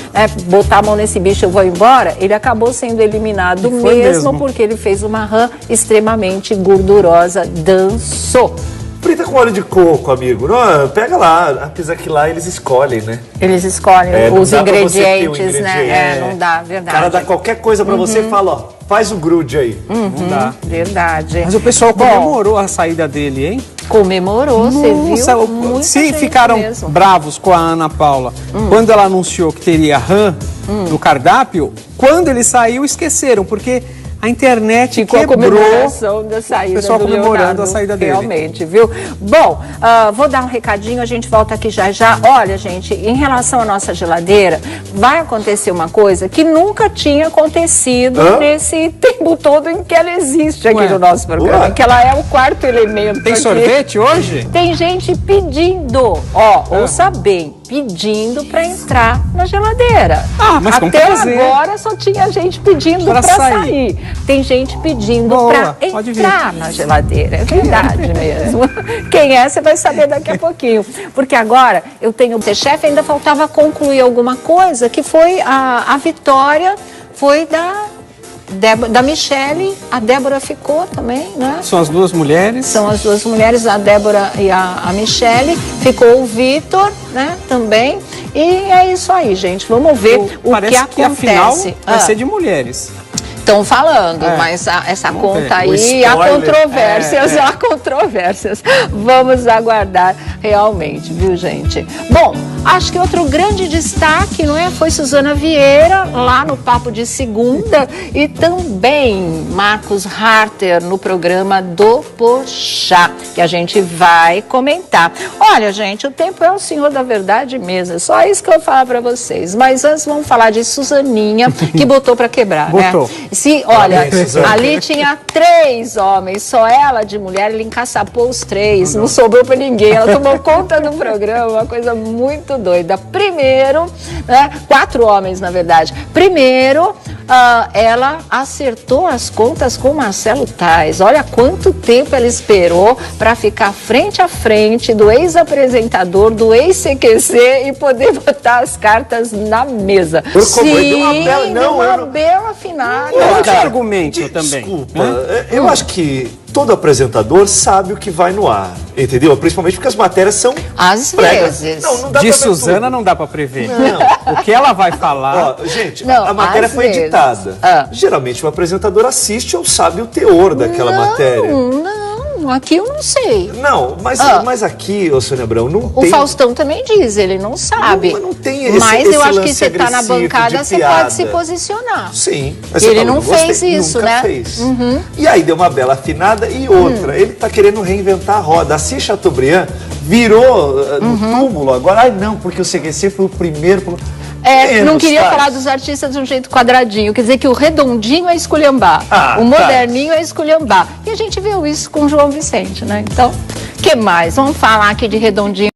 botar a mão nesse bicho, eu vou embora. Ele acabou sendo eliminado mesmo porque ele fez uma rã extremamente gordurosa. Dançou. Frita com óleo de coco, amigo. Não, pega lá, apesar que lá eles escolhem, né? Eles escolhem os ingredientes, né? Não dá, O verdade. cara dá qualquer coisa pra você e fala, ó, faz o grude aí. Não dá. Verdade. Mas o pessoal comemorou a saída dele, hein? Comemorou, você viu? Se ficaram bravos com a Ana Paula quando ela anunciou que teria rã no cardápio, quando ele saiu, esqueceram, porque a internet ficou quebrou, a comemoração da saída, o pessoal comemorando Leonardo, a saída dele. Realmente, viu? Bom, vou dar um recadinho, a gente volta aqui já já. Olha, gente, em relação à nossa geladeira, vai acontecer uma coisa que nunca tinha acontecido nesse tempo todo em que ela existe aqui no nosso programa, que ela é o quarto elemento. Tem aqui. sorvete hoje? Tem gente pedindo, ouça bem, pedindo para entrar na geladeira. Mas até agora só tinha gente pedindo para sair. Tem gente pedindo para entrar na geladeira. É verdade mesmo. Quem é, você vai saber daqui a pouquinho. Porque agora eu tenho ser chefe, ainda faltava concluir alguma coisa, que foi a vitória, foi da Michele. A Débora ficou também, né? São as duas mulheres. São as duas mulheres, a Débora e a Michele. Ficou o Vitor, né, também. E é isso aí, gente. Vamos ver o que acontece. Que a final vai ser de mulheres. Estão falando, mas essa conta aí, há controvérsias. Vamos aguardar realmente, viu, gente? Bom, acho que outro grande destaque, não é? Foi Suzana Vieira, lá no Papo de Segunda, e também Marcos Harter no programa do Porchat, que a gente vai comentar. Olha, gente, o tempo é o senhor da verdade mesmo, é só isso que eu vou falar pra vocês. Mas antes vamos falar de Suzaninha, que botou pra quebrar, né? Olha, ali tinha 3 homens, só ela de mulher, ele encaçapou os 3, não sobrou pra ninguém, ela tomou conta do programa, uma coisa muito doida. Primeiro, né, 4 homens na verdade, primeiro ela acertou as contas com Marcelo Tais. Olha quanto tempo ela esperou para ficar frente a frente do ex-apresentador, do ex-CQC e poder botar as cartas na mesa. Uma bela final. Outro argumento também. Desculpa, eu acho que todo apresentador sabe o que vai no ar, entendeu? Principalmente porque as matérias são às vezes. Não dá de pra Suzana não dá pra prever. Não. O que ela vai falar... Gente, a matéria foi editada. Geralmente o apresentador assiste ou sabe o teor daquela matéria. Não, aqui eu não sei. Não, mas aqui, Sônia Abrão, não tem... O Faustão também diz, ele não sabe. Não tem esse Mas eu acho que lance você tá na bancada, você pode se posicionar. Sim. Ele não fez isso, né? Fez. E aí deu uma bela afinada e outra. Ele tá querendo reinventar a roda. Assis Chateaubriand virou no túmulo agora. Ai, não, porque o CQC foi o primeiro... não queria falar dos artistas de um jeito quadradinho, quer dizer que o redondinho é esculhambar, o moderninho é esculhambar. E a gente viu isso com o João Vicente, né? Então, o que mais? Vamos falar aqui de redondinho.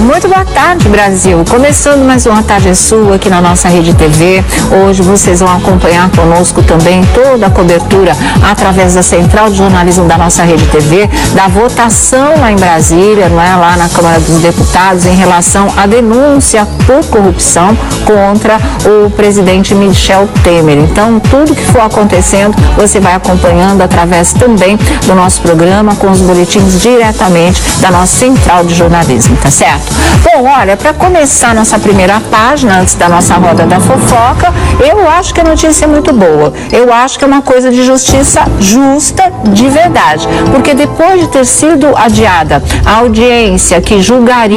Muito boa tarde, Brasil. Começando mais uma Tarde Sua aqui na nossa Rede TV. Hoje vocês vão acompanhar conosco também toda a cobertura através da Central de Jornalismo da nossa Rede TV, da votação lá em Brasília, não é? Lá na Câmara dos Deputados, em relação à denúncia por corrupção contra o presidente Michel Temer. Então, tudo que for acontecendo, você vai acompanhando através também do nosso programa, com os boletins diretamente da nossa Central de Jornalismo, tá certo? Bom, olha, para começar nossa primeira página, antes da nossa roda da fofoca, eu acho que a notícia é muito boa. Eu acho que é uma coisa de justiça justa de verdade. Porque depois de ter sido adiada a audiência que julgaria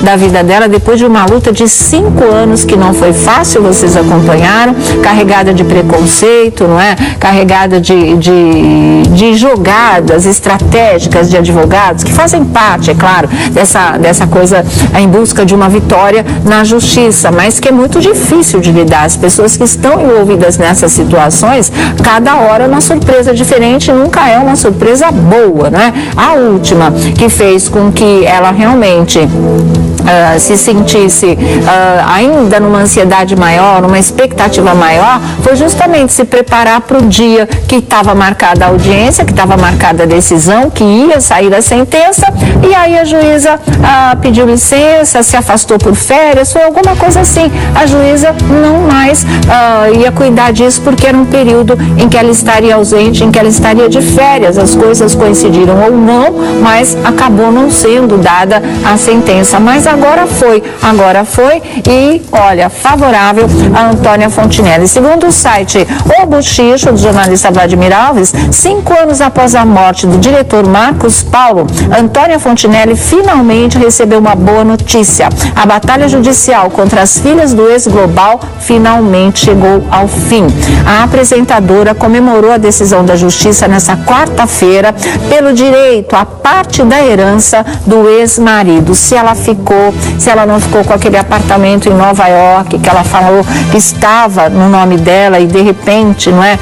da vida dela, depois de uma luta de 5 anos que não foi fácil, vocês acompanharam, carregada de preconceito, não é? Carregada de jogadas estratégicas de advogados, que fazem parte, é claro, dessa coisa em busca de uma vitória na justiça, mas que é muito difícil de lidar. As pessoas que estão envolvidas nessas situações, cada hora é uma surpresa diferente, nunca é uma surpresa boa, né? A última, que fez com que ela realmente se sentisse ainda numa ansiedade maior, numa expectativa maior, foi justamente se preparar para o dia que estava marcada a audiência, que estava marcada a decisão, que ia sair a sentença, e aí a juíza pediu licença, se afastou por férias, foi alguma coisa assim. A juíza não mais ia cuidar disso, porque era um período em que ela estaria ausente, em que ela estaria de férias. As coisas coincidiram ou não, mas acabou não sendo dada a sentença. Mas agora foi e, olha, favorável a Antônia Fontinelli. Segundo o site O Bochicho, do jornalista Vladimir Alves, 5 anos após a morte do diretor Marcos Paulo, Antônia Fontinelli finalmente recebeu uma boa notícia. A batalha judicial contra as filhas do ex-Global finalmente chegou ao fim. A apresentadora comemorou a decisão da Justiça nessa quarta-feira pelo direito à parte da herança do ex-marido. Se ela não ficou com aquele apartamento em Nova York, que ela falou que estava no nome dela e de repente, não é,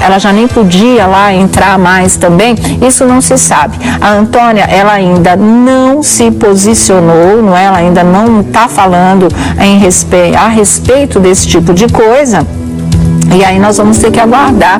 ela já nem podia lá entrar mais também, isso não se sabe. A Antônia, ela ainda não se posicionou, não é? Ela ainda não está falando a respeito desse tipo de coisa. E aí nós vamos ter que aguardar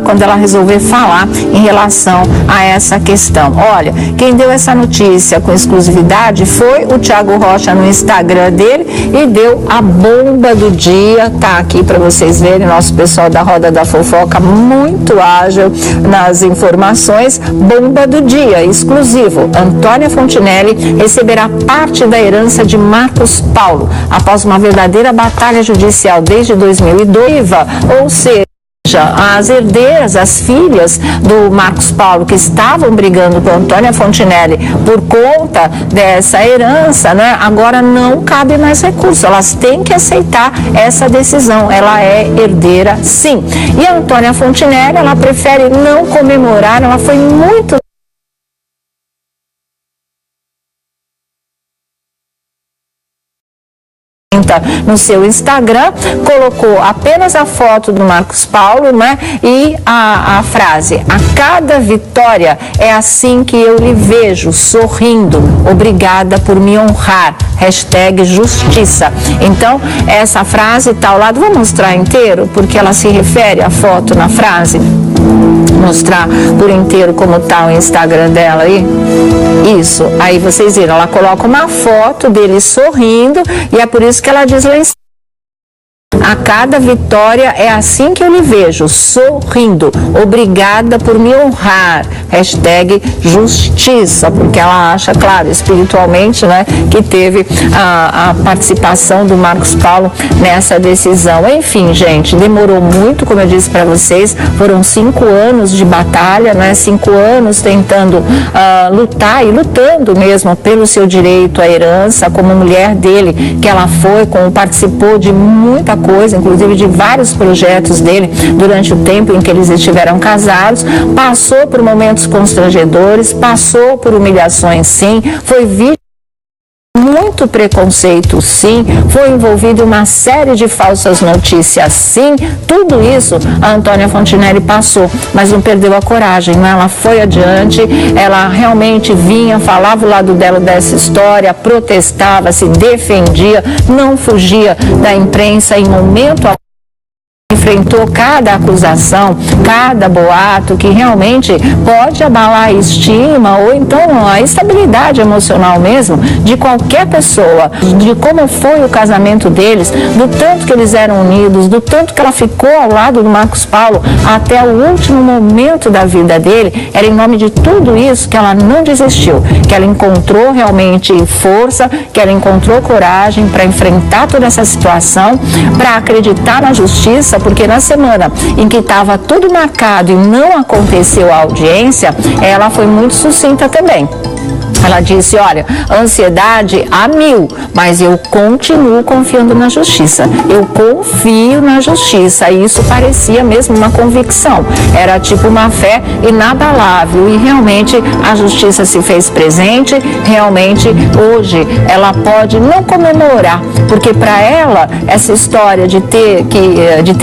quando ela resolver falar em relação a essa questão. Olha, quem deu essa notícia com exclusividade foi o Thiago Rocha no Instagram dele e deu a bomba do dia. Tá aqui para vocês verem, nosso pessoal da Roda da Fofoca muito ágil nas informações. Bomba do dia, exclusivo. Antônia Fontinelli receberá parte da herança de Marcos Paulo após uma verdadeira batalha judicial desde 2002. Ou seja, as herdeiras, as filhas do Marcos Paulo, que estavam brigando com a Antônia Fontinelli por conta dessa herança, né, agora não cabe mais recurso. Elas têm que aceitar essa decisão. Ela é herdeira, sim. E a Antônia Fontinelli, ela prefere não comemorar. Ela foi muito no seu Instagram, colocou apenas a foto do Marcos Paulo, né? E a frase: a cada vitória é assim que eu lhe vejo, sorrindo, obrigada por me honrar, #justiça. Então, essa frase está ao lado, vou mostrar inteiro, porque ela se refere à foto na frase. Mostrar por inteiro como está o Instagram dela aí. Isso, aí vocês viram, ela coloca uma foto dele sorrindo e é por isso que ela diz lá em cima: a cada vitória é assim que eu lhe vejo, sorrindo, obrigada por me honrar, #justiça, porque ela acha, claro, espiritualmente, né, que teve a participação do Marcos Paulo nessa decisão. Enfim, gente, demorou muito, como eu disse para vocês, foram 5 anos de batalha, né, 5 anos tentando lutar e lutando mesmo pelo seu direito à herança, como mulher dele, que ela foi, como participou de muita coisa, inclusive de vários projetos dele durante o tempo em que eles estiveram casados, passou por momentos constrangedores, passou por humilhações, sim, foi vítima de muito preconceito, sim, foi envolvido em uma série de falsas notícias, sim, tudo isso a Antônia Fontinelli passou, mas não perdeu a coragem, né? Ela foi adiante, ela realmente vinha, falava o lado dela dessa história, protestava, se defendia, não fugia da imprensa em momento algum. Enfrentou cada acusação, cada boato que realmente pode abalar a estima ou então a estabilidade emocional mesmo de qualquer pessoa, de como foi o casamento deles, do tanto que eles eram unidos, do tanto que ela ficou ao lado do Marcos Paulo até o último momento da vida dele. Era em nome de tudo isso que ela não desistiu, que ela encontrou realmente força, que ela encontrou coragem para enfrentar toda essa situação, para acreditar na justiça, porque na semana em que estava tudo marcado e não aconteceu a audiência, ela foi muito sucinta também. Ela disse: olha, ansiedade a 1000, mas eu continuo confiando na justiça. Eu confio na justiça. E isso parecia mesmo uma convicção. Era tipo uma fé inabalável. E realmente a justiça se fez presente. Realmente hoje ela pode não comemorar, porque para ela essa história de ter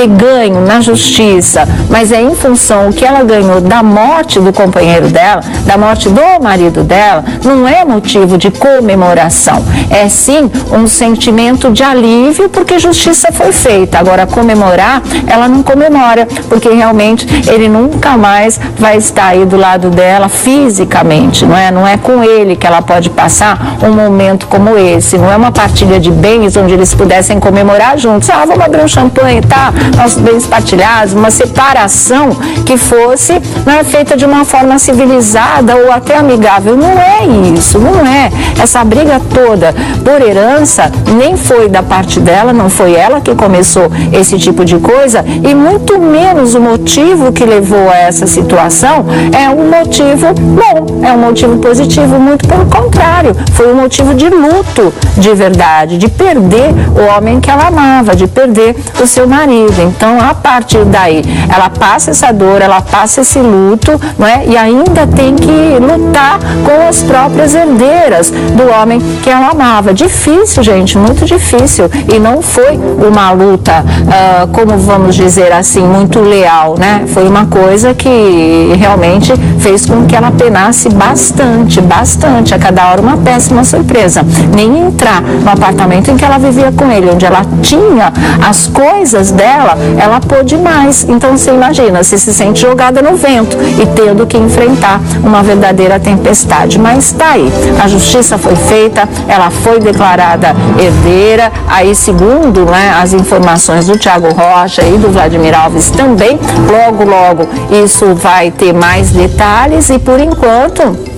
ganho na justiça, mas é em função do que ela ganhou da morte do companheiro dela, da morte do marido dela, não é motivo de comemoração, é sim um sentimento de alívio porque justiça foi feita. Agora, comemorar, ela não comemora, porque realmente ele nunca mais vai estar aí do lado dela fisicamente, não é? Não é com ele que ela pode passar um momento como esse, não é uma partilha de bens onde eles pudessem comemorar juntos, vamos abrir um champanhe, tá? Nossos bens partilhados, uma separação que fosse, né, feita de uma forma civilizada ou até amigável. Não é isso, não é. Essa briga toda por herança nem foi da parte dela, não foi ela que começou esse tipo de coisa, e muito menos o motivo que levou a essa situação é um motivo bom, é um motivo positivo, muito pelo contrário, foi um motivo de luto de verdade, de perder o homem que ela amava, de perder o seu marido. Então, a partir daí, ela passa essa dor, ela passa esse luto, não é? E ainda tem que lutar com as próprias herdeiras do homem que ela amava. Difícil, gente, muito difícil. E não foi uma luta, como vamos dizer assim, muito leal, né? Foi uma coisa que realmente fez com que ela penasse bastante, bastante. A cada hora uma péssima surpresa. Nem entrar no apartamento em que ela vivia com ele, onde ela tinha as coisas dela, ela pôde mais. Então, você imagina, você se sente jogada no vento e tendo que enfrentar uma verdadeira tempestade. Mas tá aí, a justiça foi feita, ela foi declarada herdeira, aí segundo, né, as informações do Thiago Rocha e do Vladimir Alves também, logo isso vai ter mais detalhes e por enquanto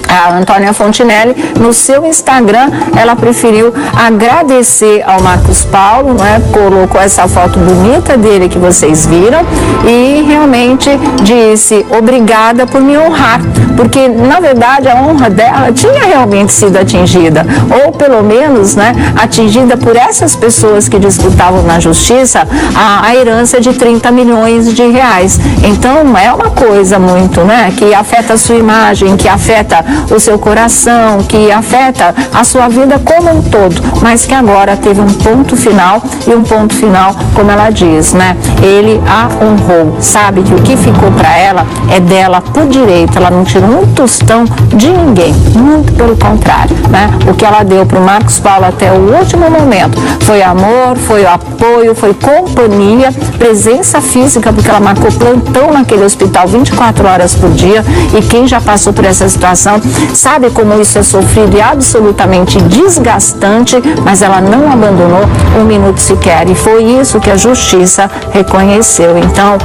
a Antônia Fontinelli, no seu Instagram, ela preferiu agradecer ao Marcos Paulo, né? Colocou essa foto bonita dele que vocês viram e realmente disse obrigada por me honrar, porque na verdade a honra dela tinha realmente sido atingida, ou pelo menos, né, atingida por essas pessoas que disputavam na justiça a herança de 30 milhões de reais. Então é uma coisa muito, né, que afeta a sua imagem, que afeta o seu coração, que afeta a sua vida como um todo, mas que agora teve um ponto final, e um ponto final, como ela diz, né? Ele a honrou, sabe que o que ficou para ela é dela por direito, ela não tirou um tostão de ninguém, muito pelo contrário, né? O que ela deu para o Marcos Paulo até o último momento foi amor, foi apoio, foi companhia, presença física, porque ela marcou plantão naquele hospital 24 horas por dia, e quem já passou por essa situação sabe como isso é sofrido e absolutamente desgastante, mas ela não abandonou um minuto sequer, e foi isso que a justiça reconheceu. Então,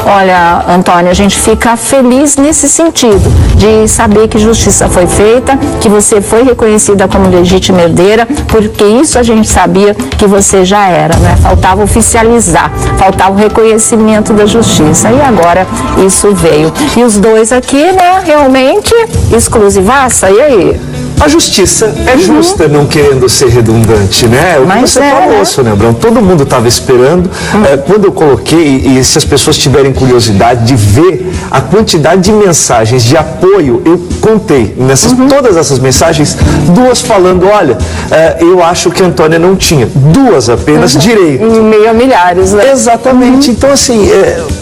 olha, Antônia, a gente fica feliz nesse sentido, de saber que justiça foi feita, que você foi reconhecida como legítima herdeira, porque isso a gente sabia que você já era, né? Faltava oficializar, faltava o reconhecimento da justiça, e agora isso veio. E os dois aqui, né, realmente exclusivaça, e aí? A justiça é justa, não querendo ser redundante, né? O que você falou, Sônia Abrão, todo mundo estava esperando. Quando eu coloquei, e se as pessoas tiverem curiosidade de ver a quantidade de mensagens de apoio, eu contei todas essas mensagens, duas falando, olha, eu acho que a Antônia não tinha, duas apenas direito. Em meio a milhares, né? Exatamente. Então, assim,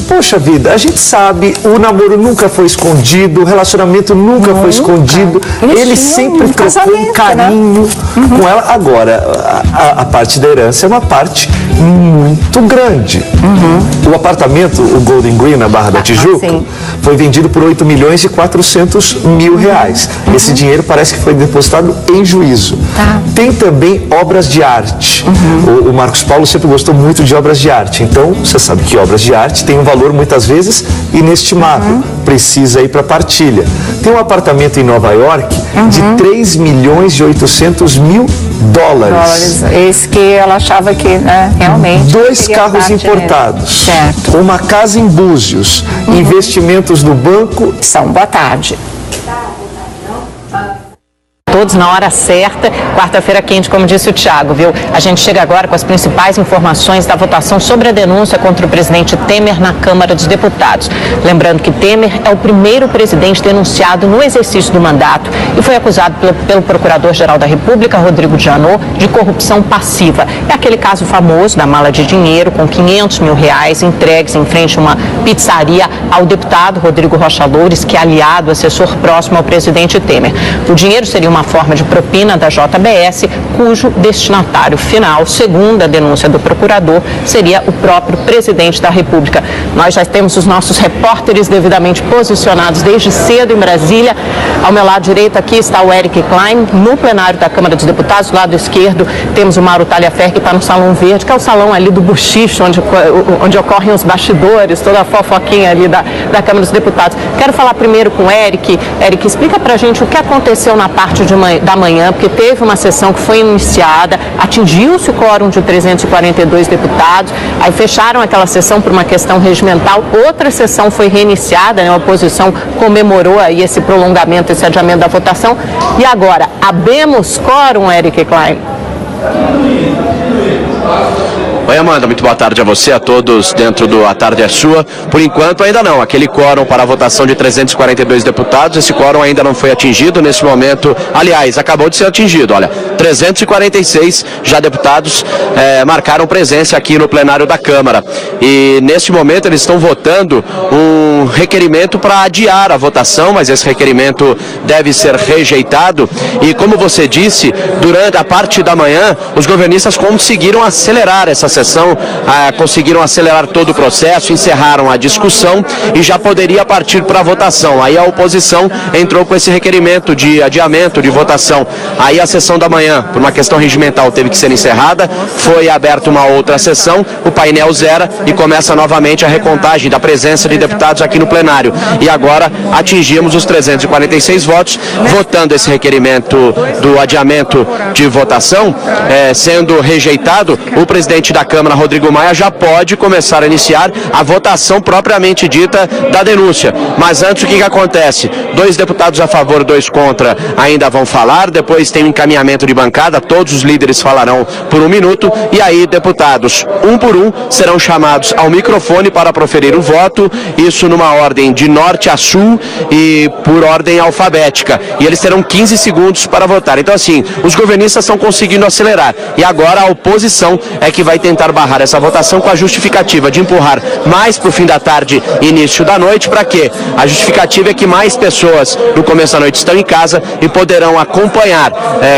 poxa vida, a gente sabe, o namoro nunca foi escondido, o relacionamento nunca foi escondido, ele sempre trocou um carinho com ela. Agora, a parte da herança é uma parte muito grande. O apartamento, o Golden Green, na Barra da Tijuca, foi vendido por 8 milhões e 400 mil reais. Esse dinheiro parece que foi depositado em juízo. Tem também obras de arte. O Marcos Paulo sempre gostou muito de obras de arte. Então, você sabe que obras de arte têm um valor muitas vezes inestimável. Precisa ir para partilha. Tem um apartamento em Nova York de 3 milhões e 800 mil dólares. Esse que ela achava que, né, realmente... 2 carros importados. Certo. Uma casa em Búzios. Investimentos do banco... Boa tarde. Todos na hora certa, quarta-feira quente, como disse o Thiago, viu? A gente chega agora com as principais informações da votação sobre a denúncia contra o presidente Temer na Câmara dos Deputados. Lembrando que Temer é o primeiro presidente denunciado no exercício do mandato e foi acusado pelo Procurador-Geral da República, Rodrigo Janot, de corrupção passiva. É aquele caso famoso da mala de dinheiro com R$500 mil entregues em frente a uma pizzaria ao deputado Rodrigo Rocha Loures, que é aliado, assessor próximo ao presidente Temer. O dinheiro seria uma forma de propina da JBS, cujo destinatário final, segundo a denúncia do procurador, seria o próprio presidente da República. Nós já temos os nossos repórteres devidamente posicionados desde cedo em Brasília. Ao meu lado direito aqui está o Eric Klein, no plenário da Câmara dos Deputados. Do lado esquerdo temos o Mauro Talhaferro, que está no Salão Verde, que é o salão ali do buchicho, onde ocorrem os bastidores, toda a fofoquinha ali da Câmara dos Deputados. Quero falar primeiro com o Eric. Eric, explica pra gente o que aconteceu na parte da manhã, porque teve uma sessão que foi iniciada, atingiu-se o quórum de 342 deputados, aí fecharam aquela sessão por uma questão regimental, outra sessão foi reiniciada, né? A oposição comemorou aí esse prolongamento, esse adiamento da votação, e agora, abemos quórum, Eric Klein? Oi, Amanda, muito boa tarde a você, a todos dentro do A Tarde é Sua. Por enquanto ainda não, aquele quórum para a votação de 342 deputados, esse quórum ainda não foi atingido nesse momento, aliás, acabou de ser atingido, olha, 346 já deputados marcaram presença aqui no plenário da Câmara. E nesse momento eles estão votando um requerimento para adiar a votação, mas esse requerimento deve ser rejeitado. E como você disse, durante a parte da manhã, os governistas conseguiram acelerar essa sessão, conseguiram acelerar todo o processo, encerraram a discussão e já poderia partir para a votação. Aí a oposição entrou com esse requerimento de adiamento de votação. Aí a sessão da manhã, por uma questão regimental, teve que ser encerrada, foi aberta uma outra sessão, o painel zera e começa novamente a recontagem da presença de deputados aqui no plenário. E agora atingimos os 346 votos, votando esse requerimento do adiamento de votação, sendo rejeitado, o presidente da Câmara, Rodrigo Maia, já pode começar a iniciar a votação propriamente dita da denúncia. Mas antes, o que acontece? 2 deputados a favor, 2 contra ainda vão falar, depois tem um encaminhamento de bancada, todos os líderes falarão por 1 minuto, e aí deputados, um por um, serão chamados ao microfone para proferir o voto, isso numa ordem de norte a sul e por ordem alfabética. E eles terão 15 segundos para votar. Então, assim, os governistas estão conseguindo acelerar. E agora a oposição é que vai tentar barrar essa votação com a justificativa de empurrar mais para o fim da tarde e início da noite. Para quê? A justificativa é que mais pessoas no começo da noite estão em casa e poderão acompanhar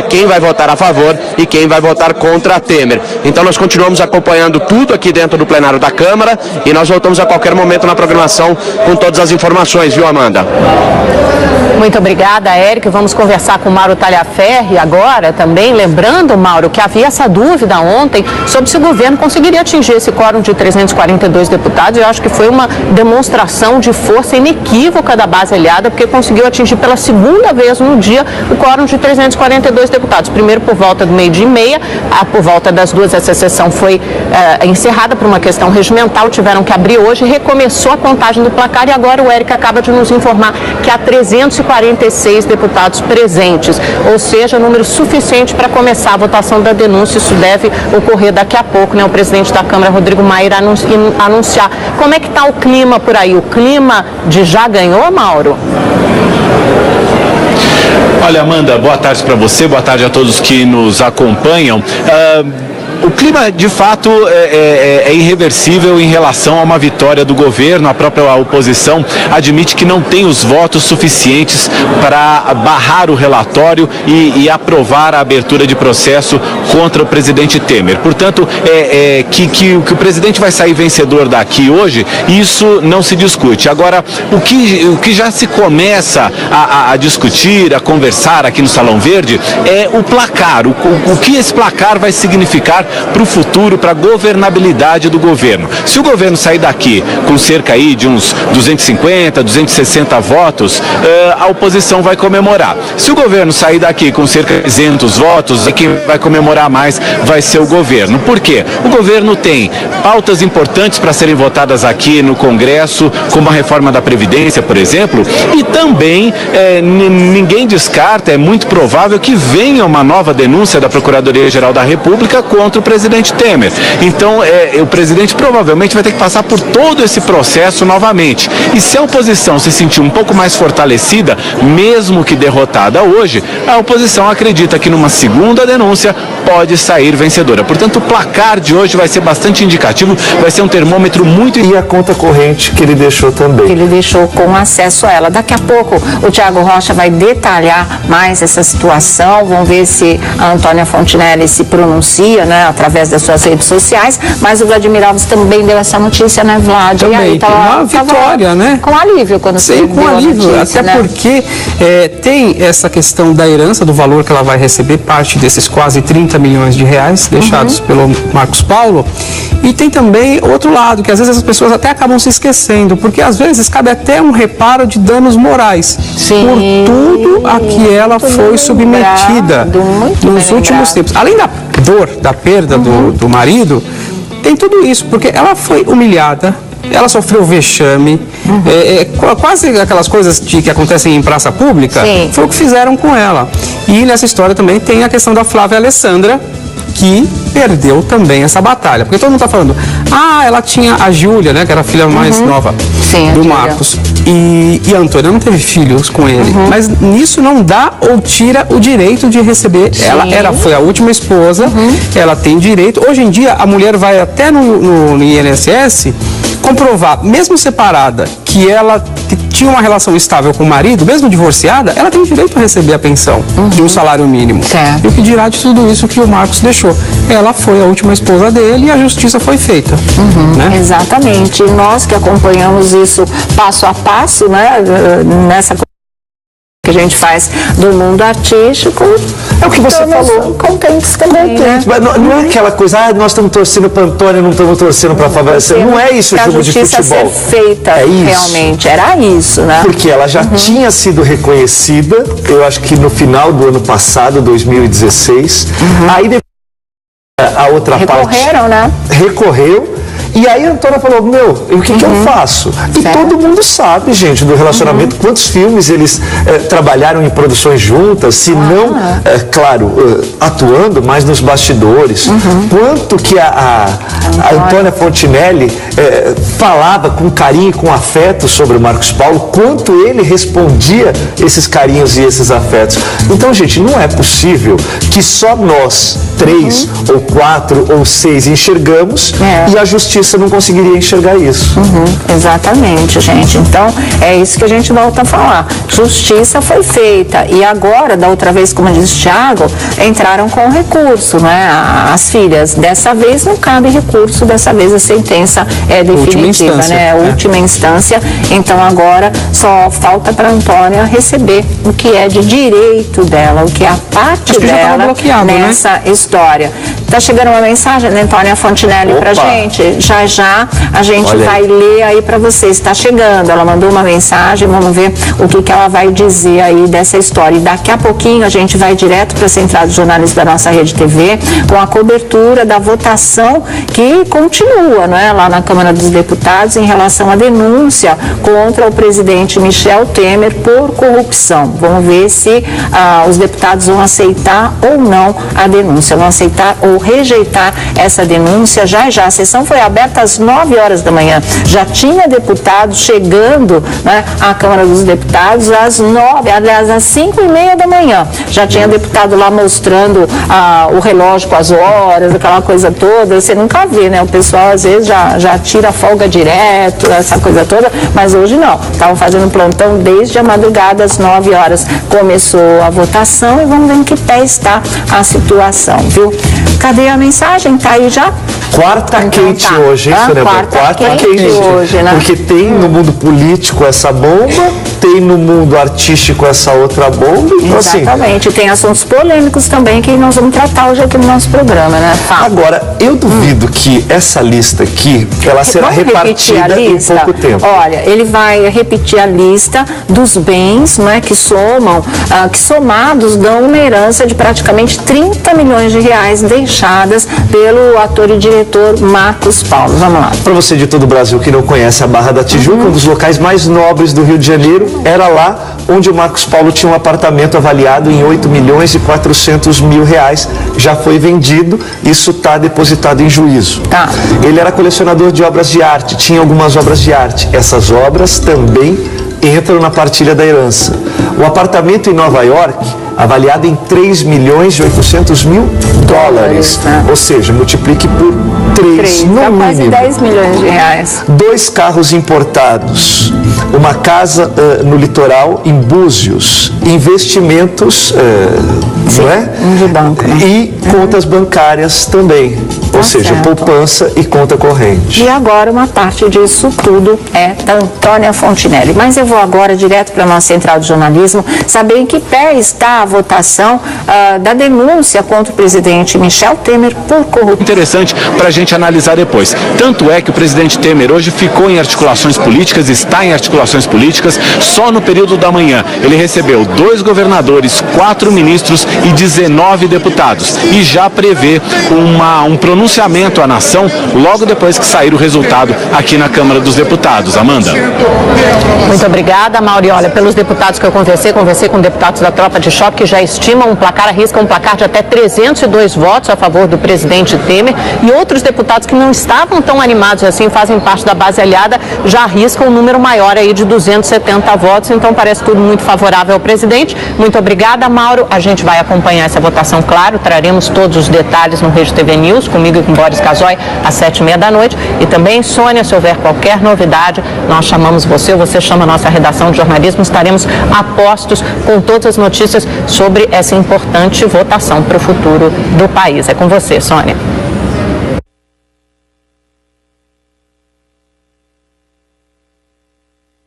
quem vai votar a favor e quem vai votar contra a Temer. Então nós continuamos acompanhando tudo aqui dentro do plenário da Câmara e nós voltamos a qualquer momento na programação com todas as informações, viu, Amanda? Muito obrigada, Eric. Vamos conversar com o Mauro Talhaferro agora também, lembrando, Mauro, que havia essa dúvida ontem sobre se o governo conseguiria atingir esse quórum de 342 deputados. Eu acho que foi uma demonstração de força inequívoca da base aliada, porque conseguiu atingir pela segunda vez no dia o quórum de 342 deputados. Primeiro por volta do 12h30, por volta das 2 essa sessão foi encerrada por uma questão regimental, tiveram que abrir hoje, recomeçou a contagem do placar e agora o Eric acaba de nos informar que há 346 deputados presentes, ou seja, número suficiente para começar a votação da denúncia. Isso deve ocorrer daqui a pouco, né? O presidente da Câmara, Rodrigo Maia, irá anunciar. Como é que está o clima por aí? O clima de já ganhou, Mauro? Olha, Amanda, boa tarde para você, boa tarde a todos que nos acompanham. O clima, de fato, é irreversível em relação a uma vitória do governo. A própria oposição admite que não tem os votos suficientes para barrar o relatório e aprovar a abertura de processo contra o presidente Temer. Portanto, que o presidente vai sair vencedor daqui hoje, isso não se discute. Agora, o que já se começa a discutir, a conversar aqui no Salão Verde, é o placar. O que esse placar vai significar para o futuro, para a governabilidade do governo. Se o governo sair daqui com cerca aí de uns 250, 260 votos, a oposição vai comemorar. Se o governo sair daqui com cerca de 300 votos, quem vai comemorar mais vai ser o governo. Por quê? O governo tem pautas importantes para serem votadas aqui no Congresso, como a reforma da Previdência, por exemplo, e também ninguém descarta, é muito provável que venha uma nova denúncia da Procuradoria-Geral da República contra o presidente Temer. Então, o presidente provavelmente vai ter que passar por todo esse processo novamente. E se a oposição se sentir um pouco mais fortalecida, mesmo que derrotada hoje, a oposição acredita que numa segunda denúncia pode sair vencedora. Portanto, o placar de hoje vai ser bastante indicativo, vai ser um termômetro muito... E a conta corrente que ele deixou também. Ele deixou com acesso a ela. Daqui a pouco o Thiago Rocha vai detalhar mais essa situação. Vamos ver se a Antônia Fontinelli se pronuncia, né, através das suas redes sociais. Mas o Vladimir Alves também deu essa notícia, né, Vlad? Também, e aí, uma vitória, né? Com alívio quando você Sim, com alívio, notícia, até né? porque tem essa questão da herança, do valor que ela vai receber, parte desses quase 30 milhões de reais deixados pelo Marcos Paulo. E tem também outro lado, que às vezes as pessoas até acabam se esquecendo, porque às vezes cabe até um reparo de danos morais. Sim, por tudo a que ela foi submetida nos últimos tempos. Além da dor, da perda do marido, tem tudo isso, porque ela foi humilhada, ela sofreu vexame, quase aquelas coisas que acontecem em praça pública. Sim. Foi o que fizeram com ela. E nessa história também tem a questão da Flávia Alessandra, que perdeu também essa batalha. Porque todo mundo está falando, ela tinha a Júlia, né, que era a filha mais nova do Marcos. E a Antônia não teve filhos com ele. Mas nisso não dá ou tira o direito de receber. Ela foi a última esposa, ela tem direito. Hoje em dia, a mulher vai até no INSS comprovar, mesmo separada, que ela tinha uma relação estável com o marido, mesmo divorciada, ela tem direito a receber a pensão de um salário mínimo. E o que dirá de tudo isso que o Marcos deixou? Ela foi a última esposa dele e a justiça foi feita. Né? Exatamente. E nós que acompanhamos isso passo a passo, né, nessa que a gente faz do mundo artístico, é o que você falou. Contentes também, né? Mas não é aquela coisa, nós estamos torcendo para Antônia, não estamos torcendo para Flávia Alessandra. Não é isso o jogo de futebol. Ser feita, realmente, era isso, né? Porque ela já tinha sido reconhecida, eu acho que no final do ano passado, 2016. Aí depois a outra parte... Recorreram, né? Recorreu. E aí a Antônia falou, o que eu faço? E todo mundo sabe, gente, do relacionamento, quantos filmes eles trabalharam em produções juntas, se não, claro, atuando, mas nos bastidores. Quanto que a Antônia Fontinelli falava com carinho e com afeto sobre o Marcos Paulo, quanto ele respondia esses carinhos e esses afetos. Então, gente, não é possível que só nós, 3 ou 4 ou 6 enxergamos e a justiça não conseguiria enxergar isso. Exatamente, gente. Então, é isso que a gente volta a falar. Justiça foi feita. E agora, da outra vez, como disse o Thiago, entraram com recurso, né? As filhas. Dessa vez não cabe recurso, dessa vez a sentença é definitiva, né? Última instância. Então, agora só falta para a Antônia receber o que é de direito dela, o que é a parte dela nessa história. Tá chegando uma mensagem da Antônia Fontinelli pra gente. Já a gente vai ler aí para vocês. Está chegando, ela mandou uma mensagem, vamos ver o que ela vai dizer aí dessa história. E daqui a pouquinho a gente vai direto para a Central de Jornalistas da nossa Rede TV com a cobertura da votação que continua, não é, lá na Câmara dos Deputados em relação à denúncia contra o presidente Michel Temer por corrupção. Vamos ver se os deputados vão aceitar ou não a denúncia, vão aceitar ou rejeitar essa denúncia. Já a sessão foi aberta às 9 horas da manhã. Já tinha deputado chegando, né, à Câmara dos Deputados às 5h30 da manhã. Já tinha deputado lá mostrando o relógio com as horas, aquela coisa toda. Você nunca vê, né? O pessoal às vezes já tira folga direto, essa coisa toda, mas hoje não. Estavam fazendo plantão desde a madrugada, às 9 horas. Começou a votação e vamos ver em que pé está a situação, viu? Cadê a mensagem? Tá aí já? Quarta quente tá. hoje, hein, Sônia? Quarta quente hoje, né? Porque tem no mundo político essa bomba, tem no mundo artístico essa outra bomba. Então, exatamente. Tem assuntos polêmicos também que nós vamos tratar hoje aqui no nosso programa, né? Agora, eu duvido que essa lista aqui, ela será repartida em pouco tempo. Olha, ele vai repetir a lista dos bens, né, que somados dão uma herança de praticamente 30 milhões de reais deixadas pelo ator e diretor Marcos Paulo. Vamos lá. Para você de todo o Brasil que não conhece a Barra da Tijuca, um dos locais mais nobres do Rio de Janeiro, era lá onde o Marcos Paulo tinha um apartamento avaliado em 8 milhões e 400 mil reais. Já foi vendido, isso está depositado em juízo. Tá. Ele era colecionador de obras de arte, tinha algumas obras de arte. Essas obras também entram na partilha da herança. O apartamento em Nova York, avaliado em 3 milhões e 800 mil dólares. Ou seja, multiplique por 3 no mínimo. Quase 10 milhões de reais. 2 carros importados, uma casa no litoral em Búzios, investimentos, não é? De banco. Né? E contas bancárias também. Ou seja, poupança e conta corrente. E agora uma parte disso tudo é da Antônia Fontinelli. Mas eu vou agora direto para a nossa central de jornalismo saber em que pé está a votação da denúncia contra o presidente Michel Temer por corrupção. Interessante para a gente analisar depois. Tanto é que o presidente Temer hoje ficou em articulações políticas, está em articulações políticas. Só no período da manhã ele recebeu 2 governadores, 4 ministros e 19 deputados. E já prevê um pronunciamento à nação logo depois que sair o resultado aqui na Câmara dos Deputados. Amanda. Muito obrigada, Mauri. Olha, pelos deputados que eu conversei com deputados da tropa de choque que já estimam arriscam um placar de até 302 votos a favor do presidente Temer, e outros deputados que não estavam tão animados assim, fazem parte da base aliada, já arriscam um número maior aí de 270 votos, então parece tudo muito favorável ao presidente. Muito obrigada, Mauro. A gente vai acompanhar essa votação, claro, traremos todos os detalhes no Rede TV News, comigo e com Boris Casoy, às 7h30 da noite. E também, Sônia, se houver qualquer novidade, nós chamamos você chama a nossa redação de jornalismo, estaremos a postos com todas as notícias sobre essa importante votação para o futuro do país. É com você, Sônia.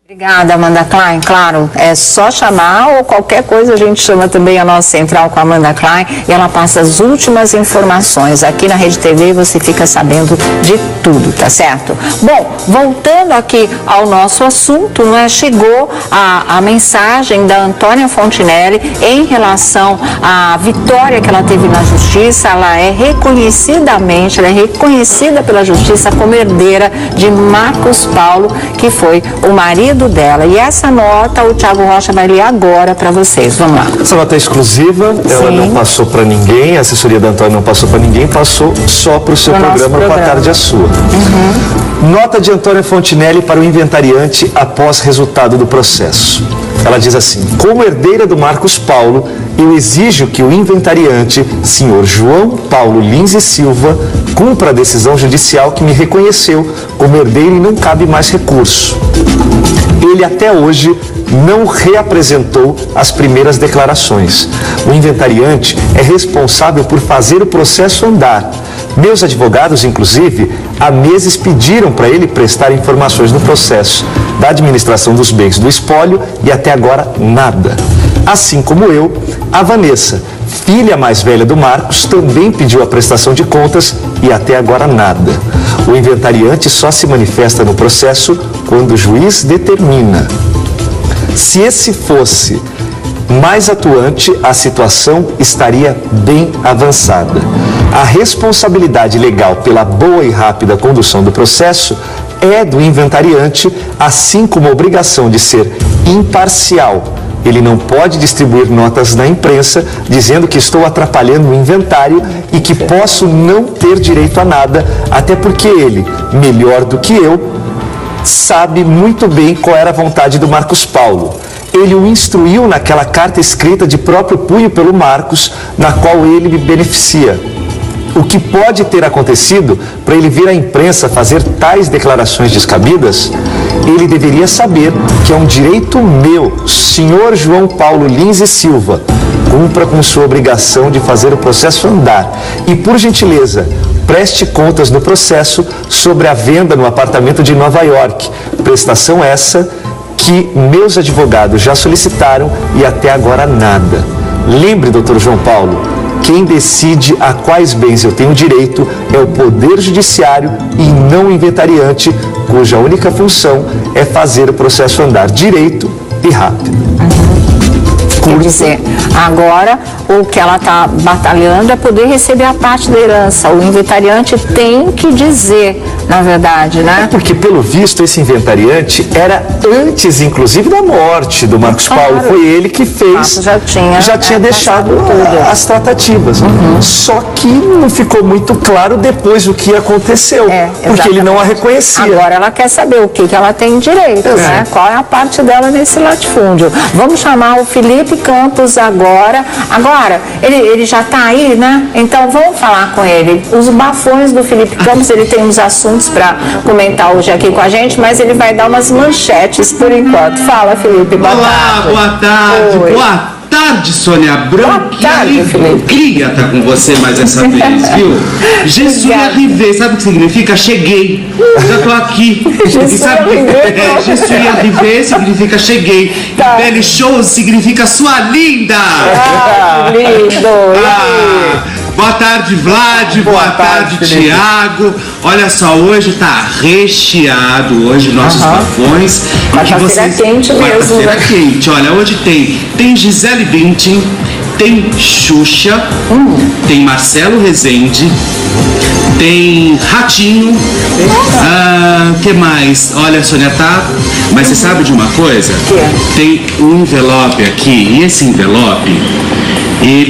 Obrigada, Amanda Klein. Claro, é só chamar ou qualquer coisa a gente chama também a nossa central com a Amanda Klein e ela passa as últimas informações. Aqui na Rede TV você fica sabendo de tudo, tá certo? Bom, voltando aqui ao nosso assunto, né, chegou a mensagem da Antônia Fontinelli em relação à vitória que ela teve na Justiça. Ela é reconhecida pela Justiça como herdeira de Marcos Paulo, que foi o marido dela. E essa nota o Thiago Rocha vai ler agora para vocês. Vamos lá. Essa nota é exclusiva, ela não passou para ninguém, a assessoria da Antônia não passou para ninguém, passou só para o seu programa, Boa Tarde, a Sua. Nota de Antônia Fontinelli para o inventariante após resultado do processo. Ela diz assim: como herdeira do Marcos Paulo, eu exijo que o inventariante, senhor João Paulo Lins e Silva, cumpra a decisão judicial que me reconheceu como herdeiro e não cabe mais recurso. Ele até hoje não reapresentou as primeiras declarações. O inventariante é responsável por fazer o processo andar. Meus advogados, inclusive, há meses pediram para ele prestar informações no processo da administração dos bens do espólio e até agora nada. Assim como eu, a Vanessa, filha mais velha do Marcos, também pediu a prestação de contas e até agora nada. O inventariante só se manifesta no processo quando o juiz determina. Se esse fosse mais atuante, a situação estaria bem avançada. A responsabilidade legal pela boa e rápida condução do processo é do inventariante, assim como a obrigação de ser imparcial. Ele não pode distribuir notas na imprensa dizendo que estou atrapalhando o inventário e que posso não ter direito a nada, até porque ele, melhor do que eu, sabe muito bem qual era a vontade do Marcos Paulo. Ele o instruiu naquela carta escrita de próprio punho pelo Marcos, na qual ele me beneficia. O que pode ter acontecido para ele vir à imprensa fazer tais declarações descabidas? Ele deveria saber que é um direito meu, senhor João Paulo Lins e Silva. Cumpra com sua obrigação de fazer o processo andar. E, por gentileza, preste contas no processo sobre a venda no apartamento de Nova York. Prestação essa que meus advogados já solicitaram e até agora nada. Lembre, doutor João Paulo, quem decide a quais bens eu tenho direito é o Poder Judiciário e não o inventariante, cuja única função é fazer o processo andar direito e rápido. Quer dizer, agora o que ela está batalhando é poder receber a parte da herança. O inventariante tem que dizer, na verdade, né? É porque, pelo visto, esse inventariante era antes, inclusive, da morte do Marcos Paulo. Foi ele que fez, já tinha deixado as tratativas. Só que não ficou muito claro depois o que aconteceu, porque ele não a reconhecia. Agora ela quer saber o que ela tem direito, né? Qual é a parte dela nesse latifúndio. Vamos chamar o Felipe Campos agora. Agora, ele já está aí, né? Então vamos falar com ele. Os bafões do Felipe Campos, ele tem uns assuntos para comentar hoje aqui com a gente, mas ele vai dar umas manchetes por enquanto. Fala, Felipe, boa tarde. Boa tarde. Oi. Boa tarde, Sônia Branco. Boa tarde, Felipe. Queria estar com você mais essa vez, viu? Je suis arrivé, sabe o que significa? Cheguei. Já tô aqui. E sabe je suis arrivé significa cheguei. Tá. Belle chose significa sua linda. Ah, lindo. Boa tarde, Vlad. Boa tarde, Tiago. Olha só, hoje tá recheado hoje nossos bafões. Quarta-feira quente mesmo, Quarta-feira né? quente. Olha, hoje tem Gisele Bündchen, tem Xuxa, tem Marcelo Rezende, tem Ratinho. Que mais? Olha, Sônia, tá? Mas você sabe de uma coisa? Tem um envelope aqui, e esse envelope, ele